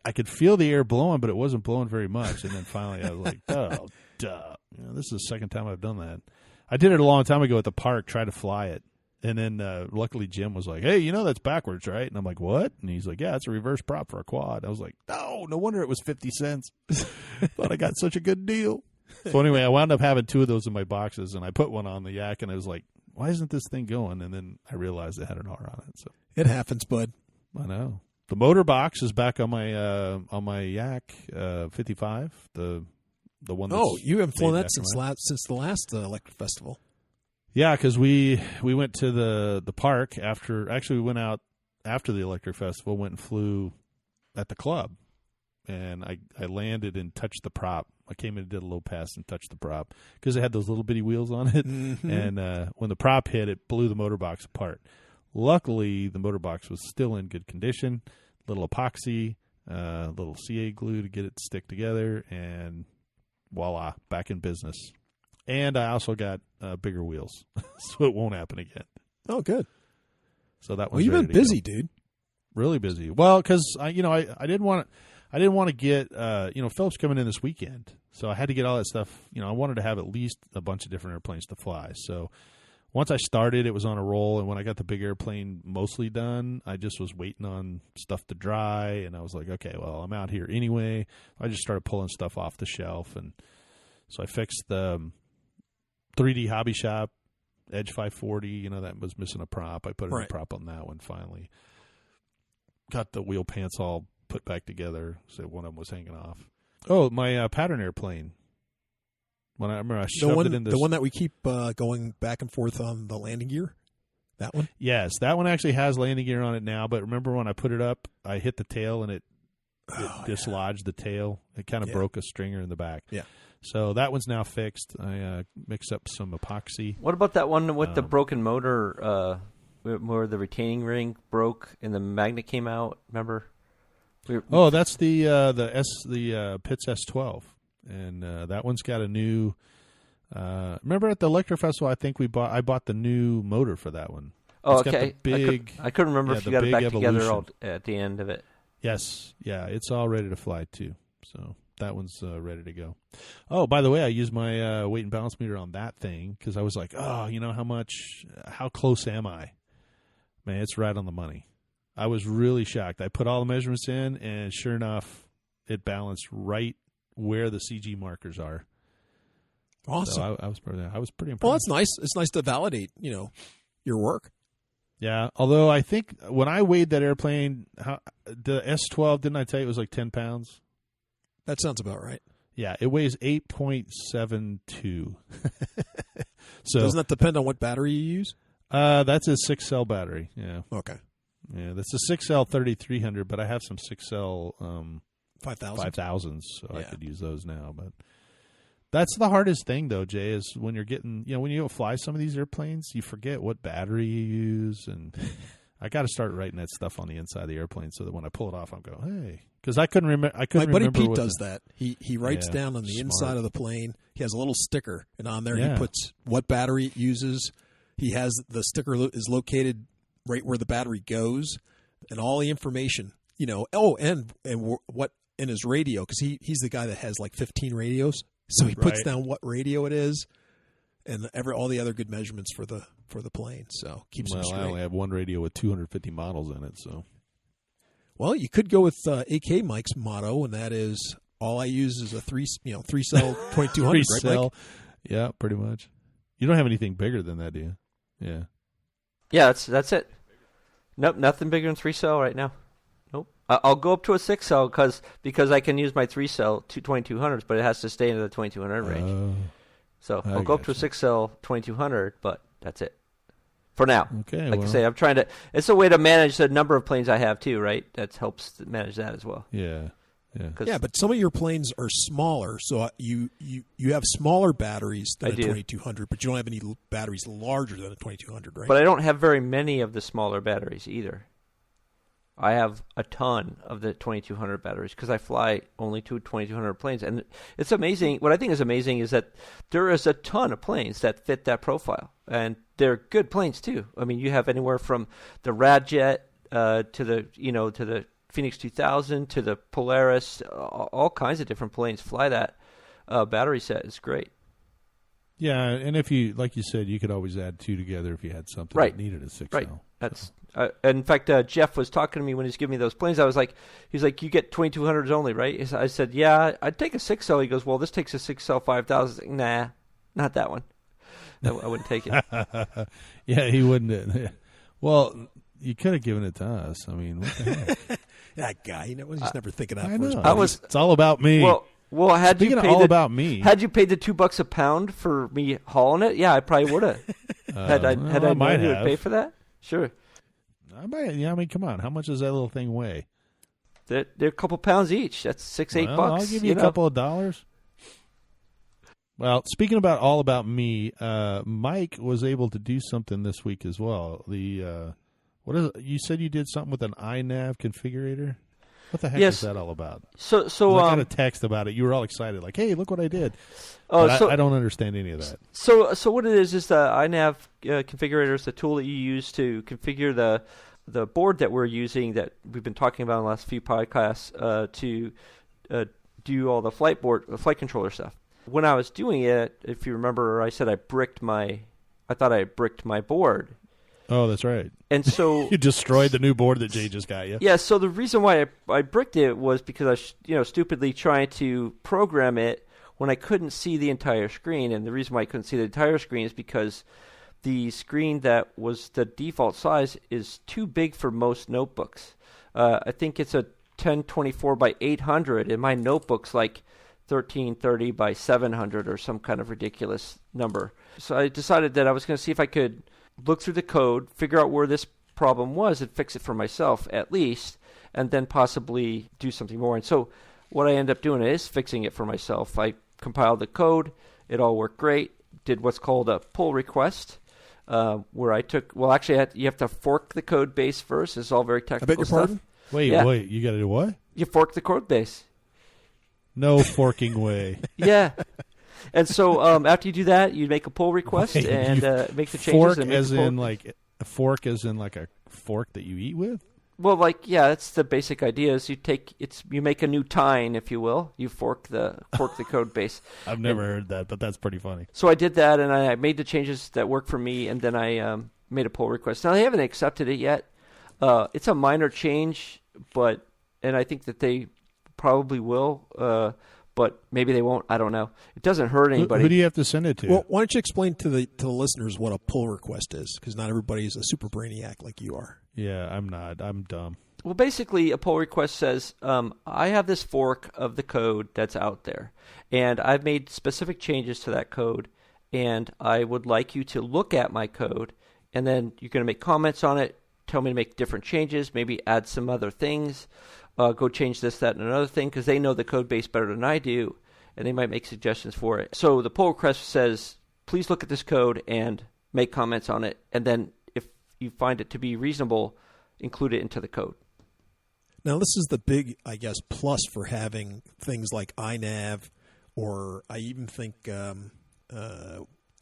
I could feel the air blowing, but it wasn't blowing very much. And then finally I was like, oh, duh. This is the second time I've done that. I did it a long time ago at the park, tried to fly it. And then luckily Jim was like, hey, that's backwards, right? And I'm like, what? And he's like, yeah, it's a reverse prop for a quad. I was like, no wonder it was 50 cents. Thought I got such a good deal. So anyway, I wound up having 2 of those in my boxes, and I put one on the Yak, and I was like, why isn't this thing going? And then I realized it had an R on it. So it happens, bud. I know. The motor box is back on my Yak 55. The one. You haven't flown that since the last Electric Festival. Yeah, because we went to the park after. Actually, we went out after the Electric Festival. Went and flew at the club, and I landed and touched the prop. I came in and did a low pass and touched the prop because it had those little bitty wheels on it. Mm-hmm. And when the prop hit, it blew the motor box apart. Luckily, the motor box was still in good condition. Little epoxy, little CA glue to get it to stick together, and voila, back in business. And I also got bigger wheels, so it won't happen again. Oh, good. So that was. Well, you've been busy, dude. Really busy. Well, because I didn't want to get Philip's coming in this weekend, so I had to get all that stuff. I wanted to have at least a bunch of different airplanes to fly. So once I started, it was on a roll, and when I got the big airplane mostly done, I just was waiting on stuff to dry, and I was like, okay, well, I'm out here anyway. I just started pulling stuff off the shelf, and so I fixed the 3D Hobby Shop Edge 540. That was missing a prop. I put a new prop on that one finally. Got the wheel pants all put back together, so one of them was hanging off. Oh, my pattern airplane. When I remember, I shoved it in this. The one that we keep going back and forth on the landing gear? That one? Yes, that one actually has landing gear on it now, but remember when I put it up, I hit the tail and it dislodged the tail. It kind of broke a stringer in the back. Yeah. So that one's now fixed. I mixed up some epoxy. What about that one with the broken motor, where the retaining ring broke and the magnet came out? Remember? That's the Pitts S12, and that one's got a new. Remember at the Electro Festival, I think I bought the new motor for that one. Oh, it's okay. Got the big, I couldn't remember if you got it back Evolution. together at the end of it. Yes, yeah, it's all ready to fly too. So that one's ready to go. Oh, by the way, I used my weight and balance meter on that thing because I was like, how close am I? Man, it's right on the money. I was really shocked. I put all the measurements in, and sure enough, it balanced right where the CG markers are. Awesome. So I was pretty impressed. Well, that's nice. It's nice to validate, your work. Yeah, although I think when I weighed that airplane, the S12, didn't I tell you it was like 10 pounds? That sounds about right. Yeah, it weighs 8.72. So doesn't that depend on what battery you use? That's a 6-cell battery. Yeah. Okay. Yeah, that's a 6L 3300, but I have some 6L 5000s, so I could use those now. But that's the hardest thing, though, Jay, is when you're getting, when you go fly some of these airplanes, you forget what battery you use, and I got to start writing that stuff on the inside of the airplane so that when I pull it off, I'm going, hey, because I couldn't remember. My buddy Pete does that. He writes down on the smart. Inside of the plane. He has a little sticker, and on there he puts what battery it uses. He has the sticker is located right where the battery goes, and all the information. And what in his radio, because he's the guy that has like 15 radios. So he puts down what radio it is, and all the other good measurements for the plane. So keeps them straight. I only have one radio with 250 models in it. So, well, you could go with AK Mike's motto, and that is all I use is a 3-cell 2200. Right, Mike? Yeah, pretty much. You don't have anything bigger than that, do you? Yeah. Yeah, that's it. Nope, nothing bigger than 3-cell right now. Nope. I'll go up to a 6-cell because I can use my 3-cell 2200s, but it has to stay in the 2200 range. So I'll go up to a 6-cell 2200, but that's it for now. Okay. Like I say, I'm trying to. It's a way to manage the number of planes I have too, right? That helps manage that as well. Yeah. Yeah. Yeah, but some of your planes are smaller, so you have smaller batteries than a 2200, but you don't have any batteries larger than a 2200, right? But I don't have very many of the smaller batteries either. I have a ton of the 2200 batteries because I fly only two 2200 planes. And it's amazing. What I think is amazing is that there is a ton of planes that fit that profile. And they're good planes too. I mean, you have anywhere from the Radjet to the Phoenix 2000 to the Polaris. All kinds of different planes fly that battery set. It's great. Yeah, and if you, like you said, you could always add two together if you had something that needed a 6L. Right. That's in fact, Jeff was talking to me when he was giving me those planes. He's like, you get 2200s only, right? I said, yeah, I'd take a 6L. He goes, well, this takes a 6L 5000. Nah, not that one. I wouldn't take it. Yeah, he wouldn't. Well, you could have given it to us. I mean, what the heck? That guy, he's never thinking out I for his know. buddies. It's all about me. Well, had Speaking you of paid all about me, had you paid the $2 a pound for me hauling it, yeah, I probably would have. Had I known you would pay for that, sure. I might. Yeah, I mean, come on. How much does that little thing weigh? They're a couple pounds each. That's $6-8 bucks. I'll give you a couple of dollars. Well, speaking about all about me, Mike was able to do something this week as well. What is it? You said you did something with an INAV configurator? What the heck is that all about? So I got a text about it. You were all excited, like, "Hey, look what I did!" I don't understand any of that. So what it is the INAV configurator is the tool that you use to configure the board that we're using that we've been talking about in the last few podcasts to do all the flight controller stuff. When I was doing it, if you remember, I said I thought I bricked my board. Oh, that's right. And so you destroyed the new board that Jay just got you. Yeah. So the reason why I bricked it was because I stupidly trying to program it when I couldn't see the entire screen. And the reason why I couldn't see the entire screen is because the screen that was the default size is too big for most notebooks. I think it's a 1024 by 800, and my notebook's like 1330 by 700 or some kind of ridiculous number. So I decided that I was going to see if I could look through the code, figure out where this problem was, and fix it for myself at least, and then possibly do something more. And so what I end up doing is fixing it for myself. I compiled the code. It all worked great. Did what's called a pull request, where I took. Well, actually, you have to fork the code base first. It's all very technical I beg your stuff. pardon? Wait, you got to do what? You fork the code base. No forking way. Yeah. And so after you do that, you make a pull request and make the changes. Fork and as in like a fork as in like a fork that you eat with? Well, that's the basic idea. Is you make a new tine, if you will. You fork the code base. I've never heard that, but that's pretty funny. So I did that, and I made the changes that work for me, and then I made a pull request. Now they haven't accepted it yet. It's a minor change, and I think that they probably will. But maybe they won't. I don't know. It doesn't hurt anybody. Who do you have to send it to? Well, why don't you explain to the listeners what a pull request is? Because not everybody is a super brainiac like you are. Yeah, I'm not. I'm dumb. Well, basically, a pull request says, I have this fork of the code that's out there, and I've made specific changes to that code, and I would like you to look at my code, and then you're going to make comments on it, tell me to make different changes, maybe add some other things. Go change this, that, and another thing, because they know the code base better than I do, and they might make suggestions for it. So the pull request says, please look at this code and make comments on it, and then if you find it to be reasonable, include it into the code. Now, this is the big, I guess, plus for having things like INAV, or I even think the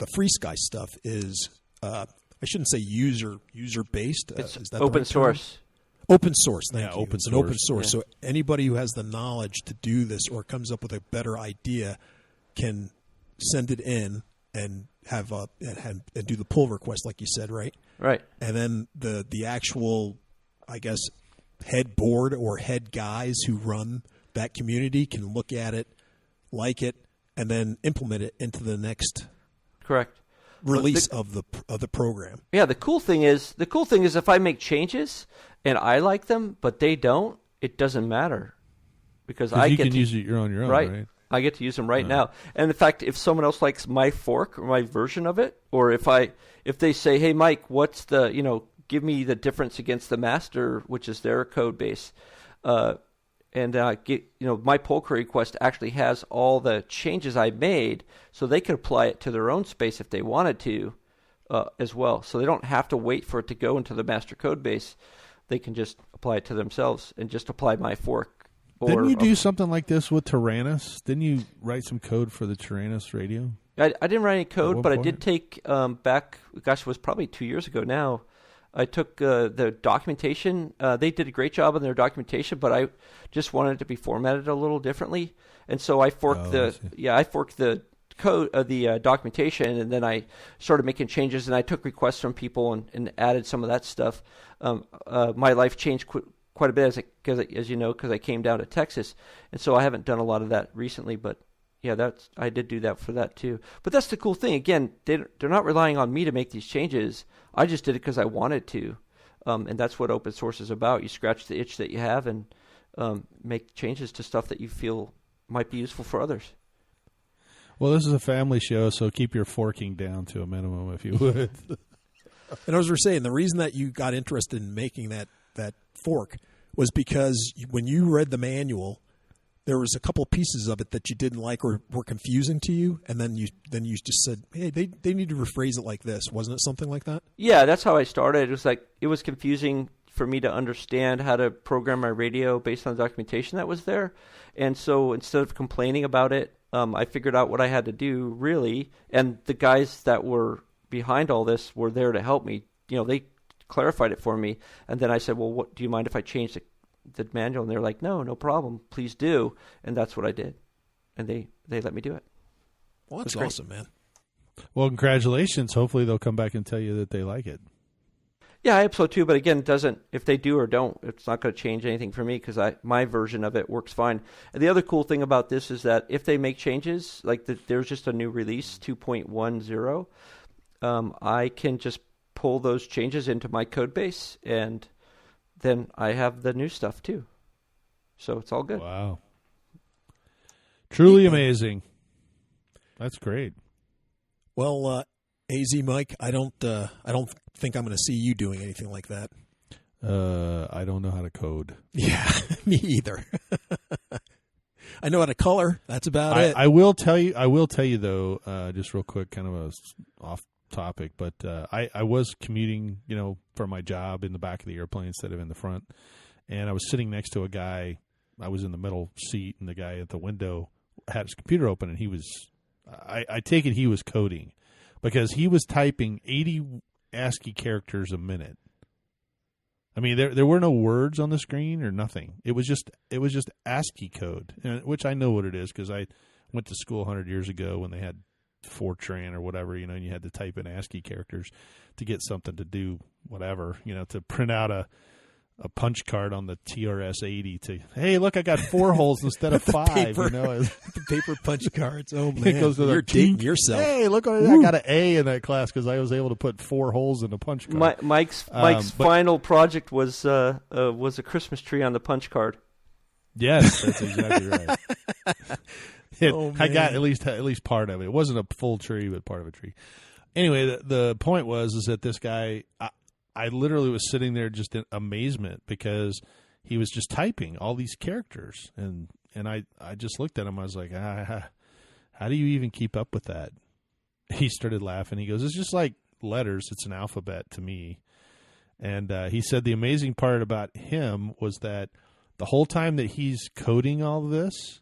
FreeSky stuff is, I shouldn't say user-based. It's is that open source. Open source, thank you. Open It's source. an open source. Yeah. So anybody who has the knowledge to do this or comes up with a better idea can send it in and have and do the pull request, like you said, right? Right. And then the actual, I guess, head board or head guys who run that community can look at it, like it, and then implement it into the next Correct. release of the program. Yeah, the cool thing is if I make changes and I like them, but they don't, it doesn't matter because I you get can to use it on your own, right? I get to use them right now. And in fact, if someone else likes my fork or my version of it, or if they say, "Hey, Mike, what's give me the difference against the master, which is their code base," and my pull request actually has all the changes I made, so they could apply it to their own space if they wanted to, as well. So they don't have to wait for it to go into the master code base. They can just apply it to themselves and just apply my fork. Didn't you do something like this with Taranis? Didn't you write some code for the Taranis radio? I didn't write any code, but I point? did take back. Gosh, it was probably 2 years ago now. I took the documentation. They did a great job on their documentation, but I just wanted it to be formatted a little differently, and so I forked I forked the code of the documentation, and then I started making changes, and I took requests from people and added some of that stuff. My life changed quite a bit as you know, because I came down to Texas, and so I haven't done a lot of that recently, but yeah, I did do that for that too. But that's the cool thing. Again, they're not relying on me to make these changes. I just did it because I wanted to, and that's what open source is about. You scratch the itch that you have and make changes to stuff that you feel might be useful for others. Well, this is a family show, so keep your forking down to a minimum, if you would. And as we're saying, the reason that you got interested in making that fork was because when you read the manual, there was a couple pieces of it that you didn't like or were confusing to you, and then you just said, "Hey, they need to rephrase it like this." Wasn't it something like that? Yeah, that's how I started. It was confusing for me to understand how to program my radio based on the documentation that was there, and so instead of complaining about it, I figured out what I had to do really, and the guys that were behind all this were there to help me. They clarified it for me, and then I said, "Well, what do you mind if I change the manual?" And they're like, no problem, please do. And that's what I did, and they let me do it. Well, that's awesome, man. Well, congratulations. Hopefully they'll come back and tell you that they like it. Yeah, I hope so too, but again, if they do or don't, it's not going to change anything for me because my version of it works fine. And the other cool thing about this is that if they make changes, like there's just a new release 2.10, I can just pull those changes into my code base, and then I have the new stuff too. So it's all good. Wow. Truly amazing. That's great. Well, AZ Mike, I don't think I'm going to see you doing anything like that. I don't know how to code. Yeah, me either. I know how to color. That's about it. I will tell you though, just real quick, kind of a off topic, but I was commuting, for my job in the back of the airplane instead of in the front, and I was sitting next to a guy. I was in the middle seat, and the guy at the window had his computer open, and he was. I take it he was coding, because he was typing 80 ASCII characters a minute. I mean, there were no words on the screen or nothing. It was just ASCII code, which I know what it is because I went to school 100 years ago when they had Fortran or whatever, and you had to type in ASCII characters to get something to do whatever, to print out a punch card on the TRS-80 to, hey, look, I got 4 holes instead of 5. The paper punch cards. Oh man, it goes to you're dating yourself. Hey, look, I got an A in that class because I was able to put 4 holes in the punch card. Mike's final project was a Christmas tree on the punch card. Yes, that's exactly right. I got at least part of it. It wasn't a full tree, but part of a tree. Anyway, the point was that this guy. I literally was sitting there just in amazement because he was just typing all these characters. And I just looked at him. I was like, how do you even keep up with that? He started laughing. He goes, it's just like letters. It's an alphabet to me. And he said the amazing part about him was that the whole time that he's coding all of this,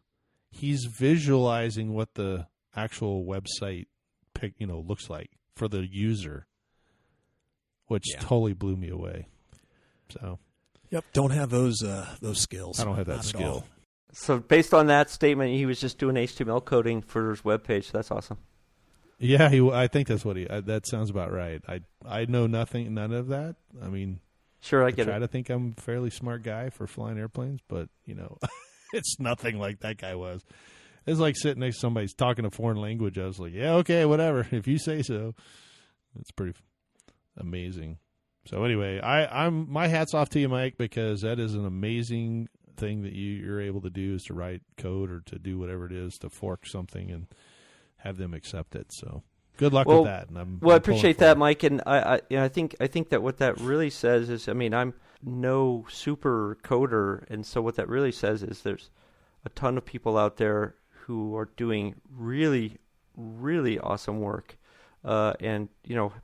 he's visualizing what the actual website looks like for the user. Which totally blew me away. So, yep, don't have those skills. I don't have that skill. So, based on that statement, he was just doing HTML coding for his webpage. That's awesome. Yeah, I think that's what that sounds about right. I know none of that. I mean, sure, I get it. I try to think I'm a fairly smart guy for flying airplanes, but it's nothing like that guy was. It's like sitting next to somebody talking a foreign language. I was like, yeah, okay, whatever, if you say so. It's pretty amazing. So anyway, I'm my hat's off to you, Mike, because that is an amazing thing that you're able to do, is to write code or to do whatever it is to fork something and have them accept it. So good luck with that. And I appreciate that, Mike. And I think that what that really says is, I mean, I'm no super coder, and so what that really says is there's a ton of people out there who are doing really, really awesome work. And,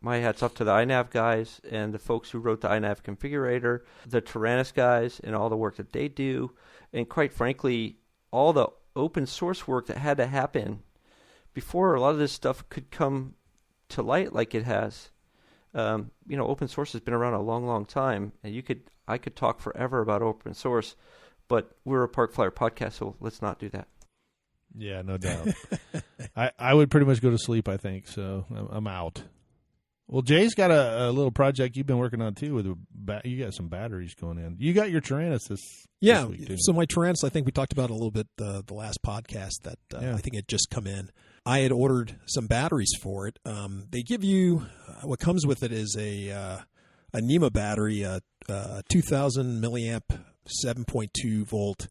my hat's off to the INAV guys and the folks who wrote the INAV configurator, the Taranis guys and all the work that they do. And quite frankly, all the open source work that had to happen before a lot of this stuff could come to light like it has. Open source has been around a long, long time, and I could talk forever about open source, but we're a Park Flyer podcast, so let's not do that. Yeah, no doubt. I would pretty much go to sleep, I think, so I'm out. Well, Jay's got a little project you've been working on, too. You got some batteries going in. You got your Taranis this week, too. So my Taranis, I think we talked about a little bit the last podcast that I think had just come in. I had ordered some batteries for it. They give you, what comes with it is a NEMA battery, a 2,000 milliamp, 7.2 volt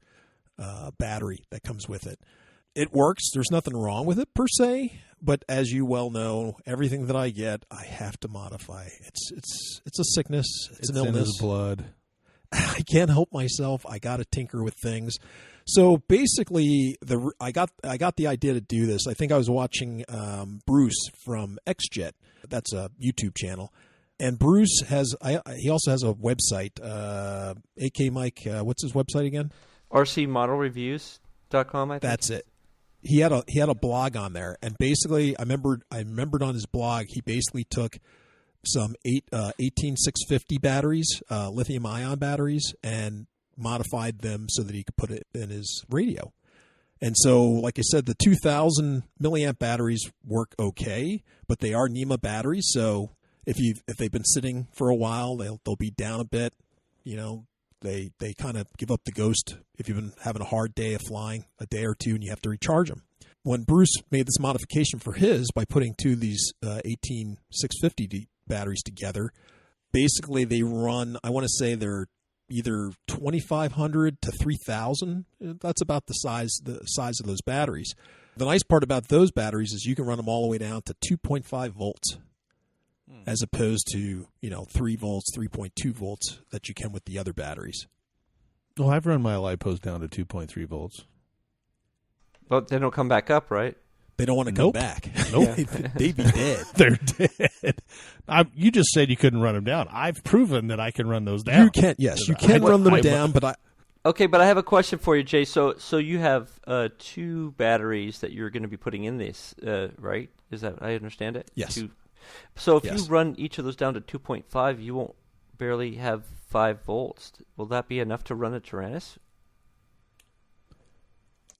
battery that comes with it. It works. There's nothing wrong with it per se, but as you well know, everything that I get, I have to modify. It's a sickness. It's an illness. In his blood. I can't help myself. I got to tinker with things. So basically, I got the idea to do this. I think I was watching Bruce from XJet. That's a YouTube channel, and Bruce he also has a website. AK Mike, what's his website again? RCModelReviews.com. I think That's it. He had a blog on there, and basically, I remembered on his blog, he basically took some 18650 batteries, lithium ion batteries, and modified them so that he could put it in his radio. And so, like I said, the 2,000 milliamp batteries work okay, but they are NEMA batteries. So if they've been sitting for a while, they'll be down a bit. They kind of give up the ghost if you've been having a hard day of flying, a day or two, and you have to recharge them. When Bruce made this modification for his by putting two of these 18650 batteries together, basically they run, I want to say they're either 2,500 to 3,000. That's about the size of those batteries. The nice part about those batteries is you can run them all the way down to 2.5 volts. As opposed to, 3 volts, 3.2 volts that you can with the other batteries. Well, I've run my LiPos down to 2.3 volts. But they don't come back up, right? They don't want to come back. Nope. They'd be dead. They're dead. You just said you couldn't run them down. I've proven that I can run those down. You can, yes, you can run them down, but Okay, but I have a question for you, Jay. So you have 2 batteries that you're going to be putting in this, right? Is that I understand it? Yes. So if you run each of those down to 2.5, you won't barely have 5 volts. Will that be enough to run a Taranis?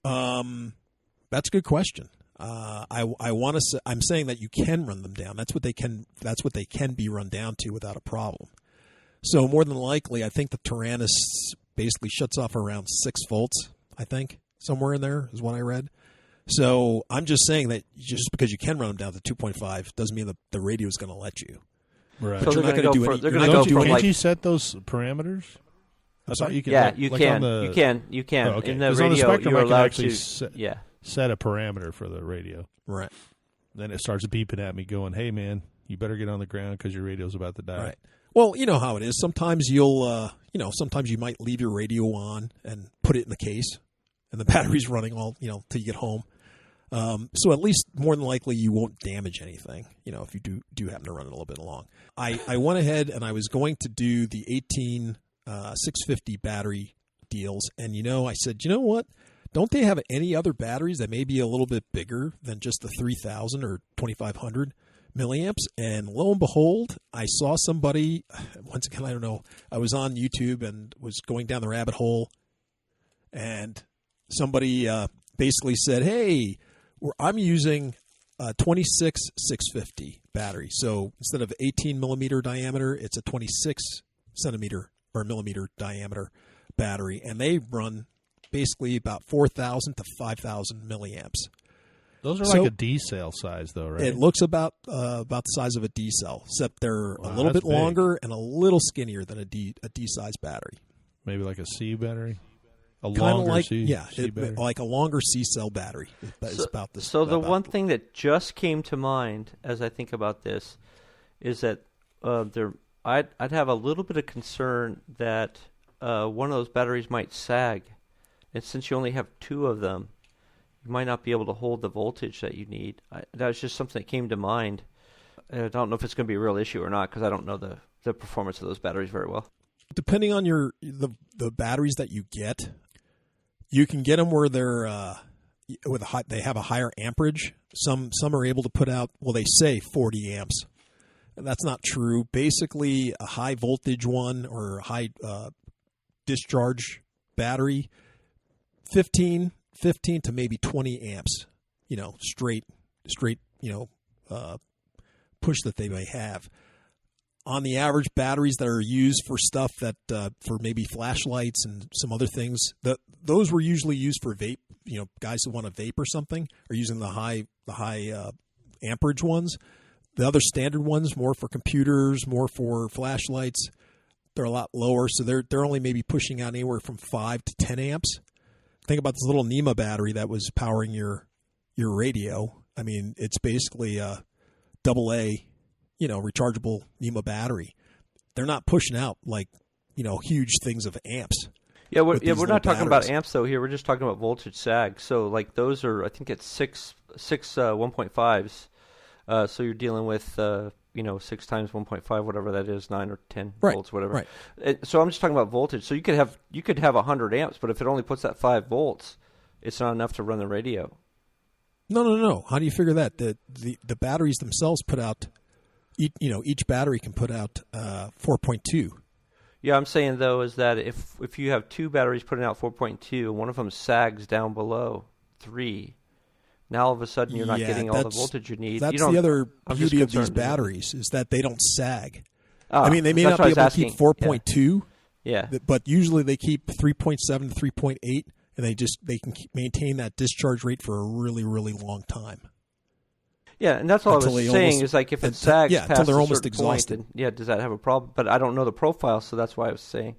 That's a good question. I want to say, I'm saying that you can run them down. That's what they can be run down to without a problem. So more than likely, I think the Taranis basically shuts off around 6 volts. I think somewhere in there is what I read. So I'm just saying that just because you can run them down to 2.5 doesn't mean that the radio is going to let you. Right. So you're not going to do any. They're going to go for Can't you set those parameters? I thought you can. Yeah, you can. You can. Oh, okay. In the 'Cause radio, on the Spectrum, you're I can allowed actually to. set a parameter for the radio. Right. Then it starts beeping at me, going, "Hey, man, you better get on the ground because your radio's about to die." Right. Well, you know how it is. Sometimes sometimes you might leave your radio on and put it in the case, and the battery's running all, till you get home. So at least more than likely you won't damage anything, if you do happen to run it a little bit long. I went ahead and I was going to do the 650 battery deals, and I said, you know what? Don't they have any other batteries that may be a little bit bigger than just the 3,000 or 2,500 milliamps? And lo and behold, I saw somebody, once again, I don't know, I was on YouTube and was going down the rabbit hole, and somebody basically said, hey, I'm using a 26 650 battery. So instead of 18 millimeter diameter, it's a 26 centimeter or millimeter diameter battery, and they run basically about 4,000 to 5,000 milliamps. Those are like a D cell size, though, right? It looks about the size of a D cell, except they're a little bit big. longer and a little skinnier than a D size battery. Maybe like a C battery. Kind of like C battery. like a longer C cell battery. Is about this. So the one thing that just came to mind as I think about this is that I'd have a little bit of concern that one of those batteries might sag, and since you only have 2 of them, you might not be able to hold the voltage that you need. That was just something that came to mind. I don't know if it's going to be a real issue or not because I don't know the performance of those batteries very well. Depending on the batteries that you get, you can get them where they're they have a higher amperage. Some are able to put out, well, they say 40 amps. That's not true. Basically, a high voltage one or a high discharge battery, 15 to maybe 20 amps, straight, push that they may have. On the average, batteries that are used for stuff that for maybe flashlights and some other things, those were usually used for vape. Guys who want to vape or something are using the high amperage ones. The other standard ones, more for computers, more for flashlights, they're a lot lower. So they're only maybe pushing out anywhere from 5 to 10 amps. Think about this little NEMA battery that was powering your radio. I mean, it's basically a AA, rechargeable NEMA battery. They're not pushing out like, huge things of amps. Yeah, we're not talking about amps though here. We're just talking about voltage sag. So like those are, I think it's six 1.5s. So you're dealing with 6 times 1.5, whatever that is, 9 or 10 volts, whatever. Right. So I'm just talking about voltage. So you could have 100 amps, but if it only puts that 5 volts, it's not enough to run the radio. No. How do you figure that? The batteries themselves put out, each battery can put out 4.2. Yeah, I'm saying though is that if you have 2 batteries putting out 4.2 and one of them sags down below 3. Now all of a sudden you're not getting all the voltage you need. That's the other beauty of these batteries is that they don't sag. I mean, they may not be able to keep 4.2, but usually they keep 3.7 to 3.8, and they can maintain that discharge rate for a really, really long time. Yeah, and that's all I was saying is like if it sags past until they're a almost certain exhausted. Point, does that have a problem? But I don't know the profile, so that's why I was saying.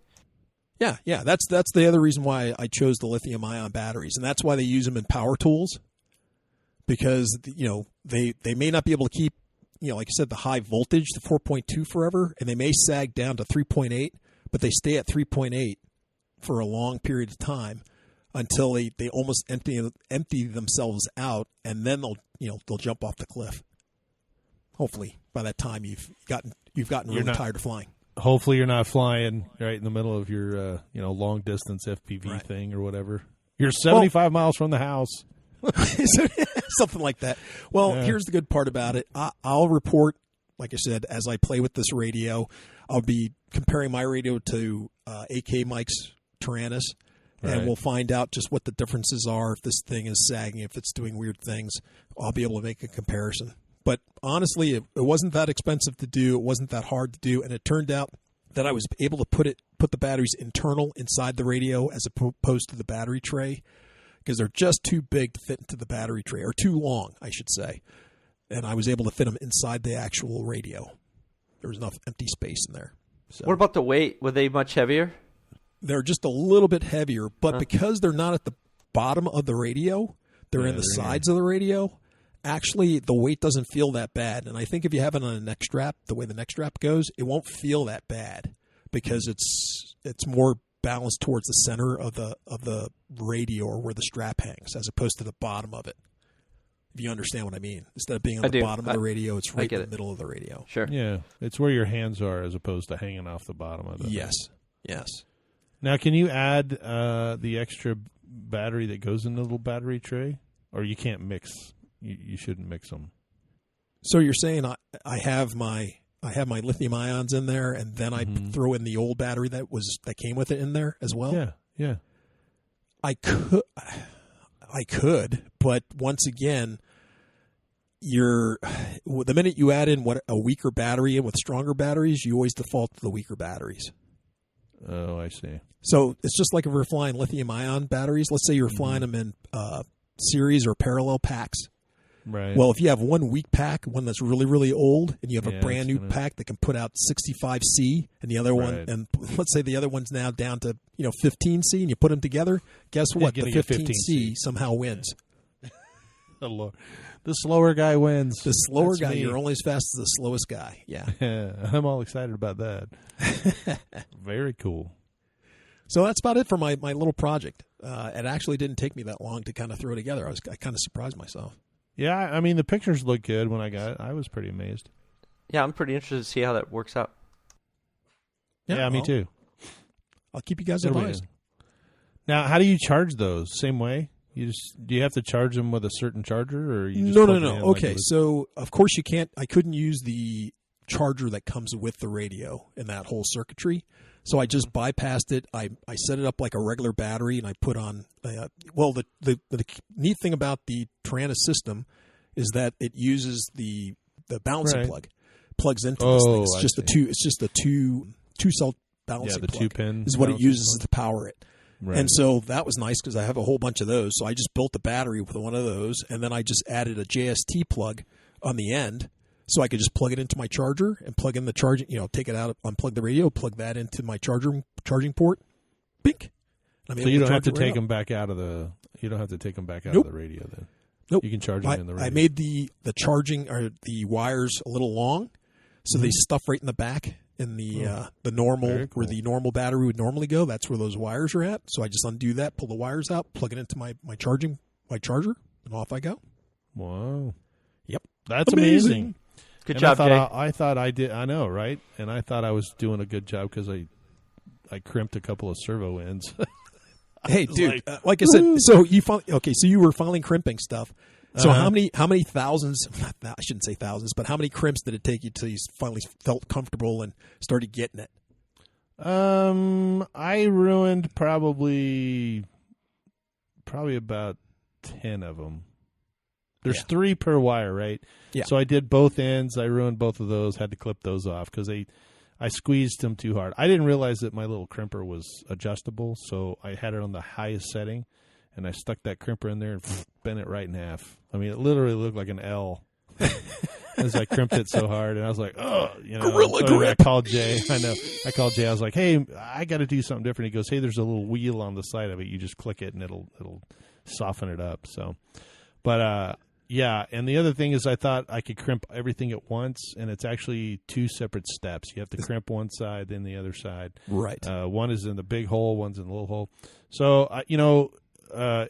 Yeah, that's the other reason why I chose the lithium-ion batteries, and that's why they use them in power tools. Because, they may not be able to keep, like I said, the high voltage, the 4.2 forever, and they may sag down to 3.8, but they stay at 3.8 for a long period of time. until they almost empty themselves out, and then they'll jump off the cliff. Hopefully, by that time you've gotten really tired of flying. Hopefully, you're not flying right in the middle of your long distance FPV thing or whatever. You're 75 miles from the house. Something like that. Well, here's the good part about it. I'll report, like I said, as I play with this radio. I'll be comparing my radio to AK Mike's Taranis, and we'll find out just what the differences are. If this thing is sagging, if it's doing weird things, I'll be able to make a comparison. But honestly, it wasn't that expensive to do. It wasn't that hard to do, and it turned out that I was able to put the batteries internal inside the radio as opposed to the battery tray, because they're just too big to fit into the battery tray, or too long, I should say. And I was able to fit them inside the actual radio. There was enough empty space in there. So. What about the weight? Were they much heavier? They're just a little bit heavier, but because they're not at the bottom of the radio, they're in the sides of the radio. Actually, the weight doesn't feel that bad. And I think if you have it on a neck strap, the way the neck strap goes, it won't feel that bad because it's more balanced towards the center of the radio, or where the strap hangs, as opposed to the bottom of it. If you understand what I mean. Instead of being on the bottom of the radio, it's right in the middle of the radio. Sure. Yeah, it's where your hands are as opposed to hanging off the bottom of it. Yes. Now, can you add the extra battery that goes in the little battery tray? Or you can't mix? You shouldn't mix them. So you're saying I have my lithium ions in there, and then I throw in the old battery that came with it in there as well? Yeah. I could, but once again, the minute you add in a weaker battery in with stronger batteries, you always default to the weaker batteries. Oh, I see. So it's just like if we're flying lithium ion batteries. Let's say you're flying them in series or parallel packs. Right. Well, if you have one weak pack, one that's really, really old, and you have a brand new pack that can put out 65C, and the other one, and let's say the other one's now down to 15C, and you put them together, guess what? The 15C somehow wins. The slower guy wins. The slower guy. You're only as fast as the slowest guy. Yeah. I'm all excited about that. Very cool. So that's about it for my little project. It actually didn't take me that long to kind of throw together. I kind of surprised myself. Yeah, I mean, the pictures look good when I got it. I was pretty amazed. Yeah, I'm pretty interested to see how that works out. Yeah, me too. I'll keep you guys advised. Now, how do you charge those? Same way? Do you have to charge them with a certain charger, or you just No. Okay, so of course you can't. I couldn't use the charger that comes with the radio in that whole circuitry. So I just bypassed it. I set it up like a regular battery, and I put on. The neat thing about the Taranis system is that it uses the balancing plug. Plugs into this thing. It's just a two cell balancing plug. 2-pin is what it uses to power it. Right. And so that was nice because I have a whole bunch of those. So I just built the battery with one of those, and then I just added a JST plug on the end. So I could just plug it into my charger and plug in the charging, take it out, unplug the radio, plug that into my charging port. Bink. So you don't have to take them back out of the. You don't have to take them back out of the radio then. Nope. You can charge them in the radio. I made the charging or the wires a little long, so they stuff right in the back in the normal where the normal battery would normally go. That's where those wires are at. So I just undo that, pull the wires out, plug it into my charger, and off I go. Wow. Yep. That's amazing. Good job, Jay. I thought I did. I know, right? And I thought I was doing a good job because I crimped a couple of servo ends. Hey, dude! Like I said, so you were finally crimping stuff. So how many thousands? I shouldn't say thousands, but how many crimps did it take you till you finally felt comfortable and started getting it? I ruined probably about 10 of them. There's 3 per wire, right? Yeah. So I did both ends. I ruined both of those. Had to clip those off because I squeezed them too hard. I didn't realize that my little crimper was adjustable, so I had it on the highest setting, and I stuck that crimper in there and bent it right in half. I mean, it literally looked like an L as I crimped it so hard, and I was like, oh, Gorilla grip. I called Jay. I know. I called Jay. I was like, hey, I got to do something different. He goes, hey, there's a little wheel on the side of it. You just click it, and it'll soften it up. So, but yeah, and the other thing is I thought I could crimp everything at once, and it's actually 2 separate steps. You have to crimp one side, then the other side. Right. One is in the big hole, one's in the little hole. So,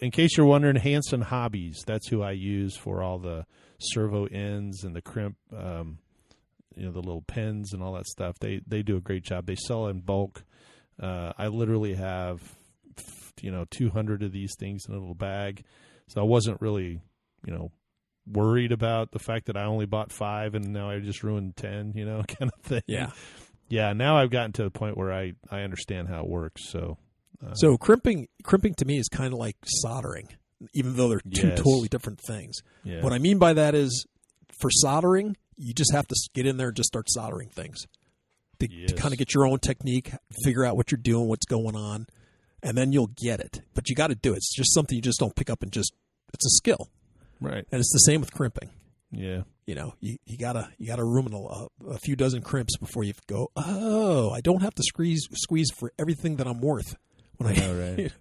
in case you're wondering, Hanson Hobbies, that's who I use for all the servo ends and the crimp, the little pins and all that stuff. They do a great job. They sell in bulk. I literally have, 200 of these things in a little bag. So I wasn't really, worried about the fact that I only bought 5 and now I just ruined 10, kind of thing. Yeah. Yeah, now I've gotten to the point where I understand how it works. So crimping to me is kind of like soldering, even though they're two totally different things. Yeah. What I mean by that is, for soldering, you just have to get in there and just start soldering things to kind of get your own technique, figure out what you're doing, what's going on, and then you'll get it. But you got to do it. It's just something you just don't pick up and it's a skill. Right. And it's the same with crimping. Yeah. You gotta ruminate a few dozen crimps before you go, oh, I don't have to squeeze for everything that I'm worth. When right.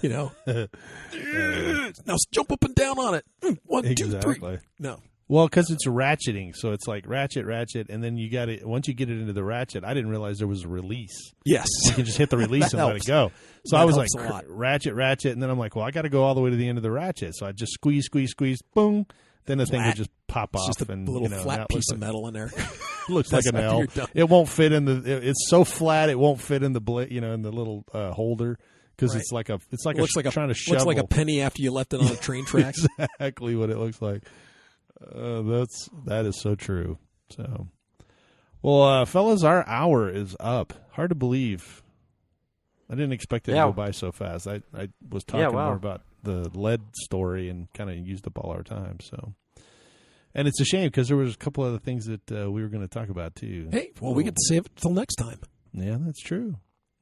Now jump up and down on it. 1, 2, 3. No. Well, because it's ratcheting, so it's like ratchet, and then you got it. Once you get it into the ratchet, I didn't realize there was a release. Yes, you can just hit the release and let it go. So I was like, ratchet, and then I'm like, well, I got to go all the way to the end of the ratchet. So I just squeeze, boom. Then the thing would just pop off. Just a little flat piece of metal in there. Looks like an L. It won't fit in it's so flat it won't fit in the in the little holder. Because it's like trying to shovel. Looks like a penny after you left it on the train tracks. Exactly what it looks like. That is so true. So, well, fellas, our hour is up. Hard to believe. I didn't expect it to go by so fast. I was talking more about the lead story and kind of used up all our time. So, and it's a shame because there was a couple other things that we were going to talk about too. Hey, well, we get to save it till next time. Yeah, that's true.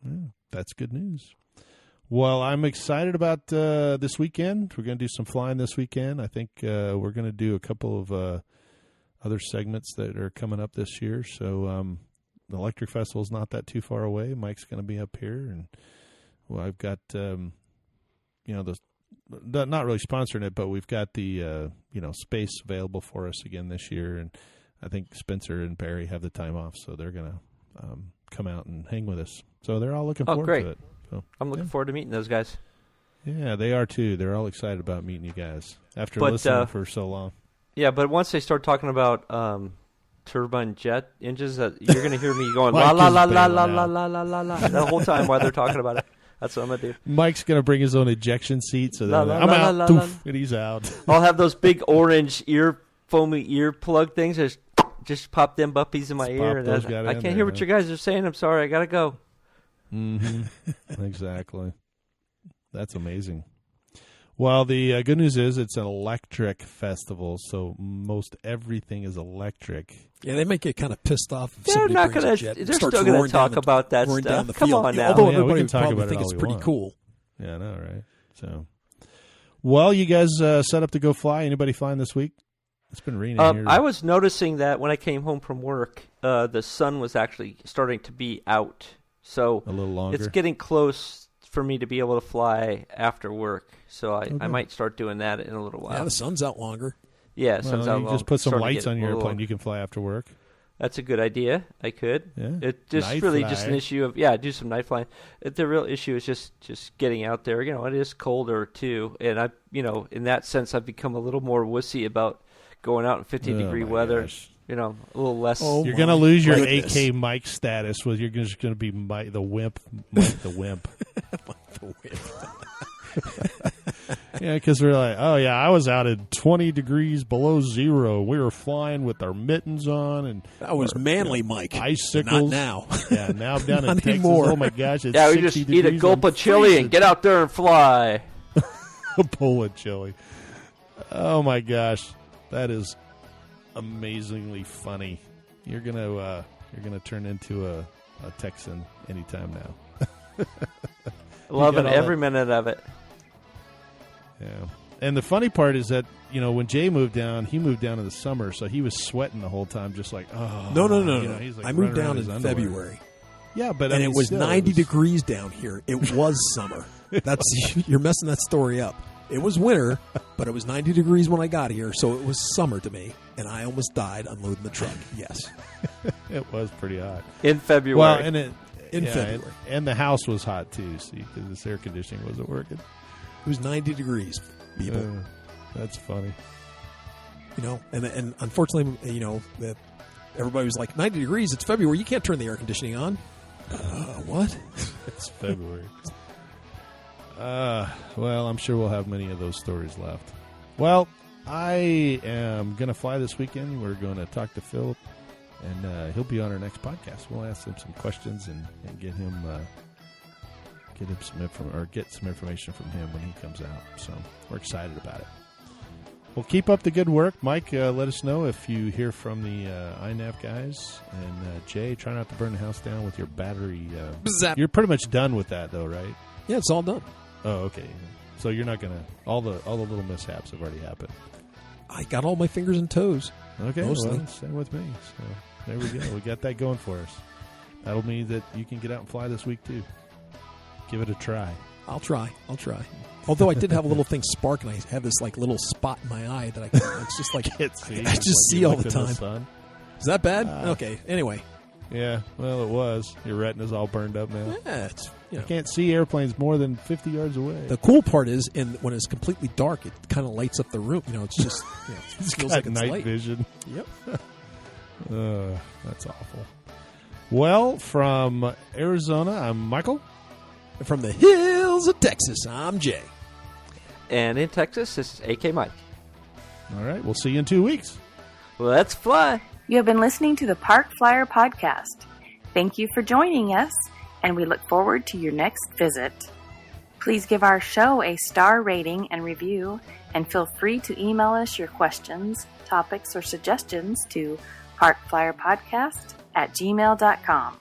Yeah, that's good news. Well, I'm excited about this weekend. We're going to do some flying this weekend. I think we're going to do a couple of other segments that are coming up this year. So the Electric Festival is not that too far away. Mike's going to be up here, and I've got not really sponsoring it, but we've got the space available for us again this year, and I think Spencer and Barry have the time off, so they're going to come out and hang with us. So they're all looking forward to it. So, I'm looking forward to meeting those guys. Yeah, they are too. They're all excited about meeting you guys after listening for so long. Yeah, but once they start talking about turbine jet engines, that you're going to hear me going la la la la la la la la la la the whole time while they're talking about it. That's what I'm going to do. Mike's going to bring his own ejection seat, so I'm out, and he's out. I'll have those big orange foamy earplug things. Just pop them buppies in my ear. And I can't hear what you guys are saying. I'm sorry. I got to go. Mm-hmm. Exactly. That's amazing. Well, the good news is it's an electric festival, so most everything is electric. Yeah, they might get kind of pissed off. If they're not going to. They're still going to talk about that stuff. Come on now. Although everybody would probably think it's pretty cool. Yeah, I know, right? So, well, you guys set up to go fly. Anybody flying this week? It's been raining here. I was noticing that when I came home from work, the sun was actually starting to be out. So a little longer. It's getting close for me to be able to fly after work. So I might start doing that in a little while. Yeah, the sun's out longer. Yeah, sun's out longer. Just put some lights on your airplane. You can fly after work. That's a good idea. I could. Yeah. It's just just an issue of do some night flying. The real issue is just getting out there. It is colder too, and I in that sense I've become a little more wussy about going out in 50-degree weather. Gosh. A little less. You're going to lose your 8K Mike status. You're just going to be Mike the Wimp. Mike the Wimp. Mike the Wimp. Yeah, because we're like, oh yeah, I was out at 20 degrees below zero. We were flying with our mittens on, and that was manly Mike. Icicles. Not now. Yeah, now I'm down in Texas. Anymore. Oh my gosh, it's we just eat a gulp of chili and get out there and fly. A bowl of chili. Oh my gosh, that is amazingly funny. You're gonna turn into a Texan anytime now. Loving every minute of it. Yeah, and the funny part is that when Jay moved down, he moved down in the summer, so he was sweating the whole time, just like no. He's like, I moved down in February. Yeah, but it was 90 degrees down here. It was summer. You're messing that story up. It was winter, but it was 90 degrees when I got here, so it was summer to me, and I almost died unloading the truck. Yes. It was pretty hot. In February. Well, and February. And the house was hot, too, see, because the air conditioning wasn't working. It was 90 degrees, people. That's funny. And unfortunately, that everybody was like, 90 degrees, it's February, you can't turn the air conditioning on. What? It's February. Well, I'm sure we'll have many of those stories left. Well, I am going to fly this weekend. We're going to talk to Philip, and he'll be on our next podcast. We'll ask him some questions and get him some information from him when he comes out. So we're excited about it. Well, keep up the good work. Mike, let us know if you hear from the INAV guys. And Jay, try not to burn the house down with your battery. You're pretty much done with that, though, right? Yeah, it's all done. Oh, okay. So you're not gonna all the little mishaps have already happened. I got all my fingers and toes. Okay, mostly. Well, same with me. So there we go. We got that going for us. That'll mean that you can get out and fly this week too. Give it a try. I'll try. Although I did have a little thing spark, and I have this like little spot in my eye that it's just like can't see. I just see all the time. Is that bad? Okay. Anyway. Yeah. Well, it was. Your retina's all burned up now. Yeah, it's I can't see airplanes more than 50 yards away. The cool part is, when it's completely dark, it kind of lights up the room. It's just it feels like it's night light. vision. Yep. That's awful. Well, from Arizona, I'm Michael. And from the hills of Texas, I'm Jay. And in Texas, this is AK Mike. All right, we'll see you in 2 weeks. Let's fly. You have been listening to the Park Flyer Podcast. Thank you for joining us, and we look forward to your next visit. Please give our show a star rating and review, and feel free to email us your questions, topics, or suggestions to parkflyerpodcast@gmail.com.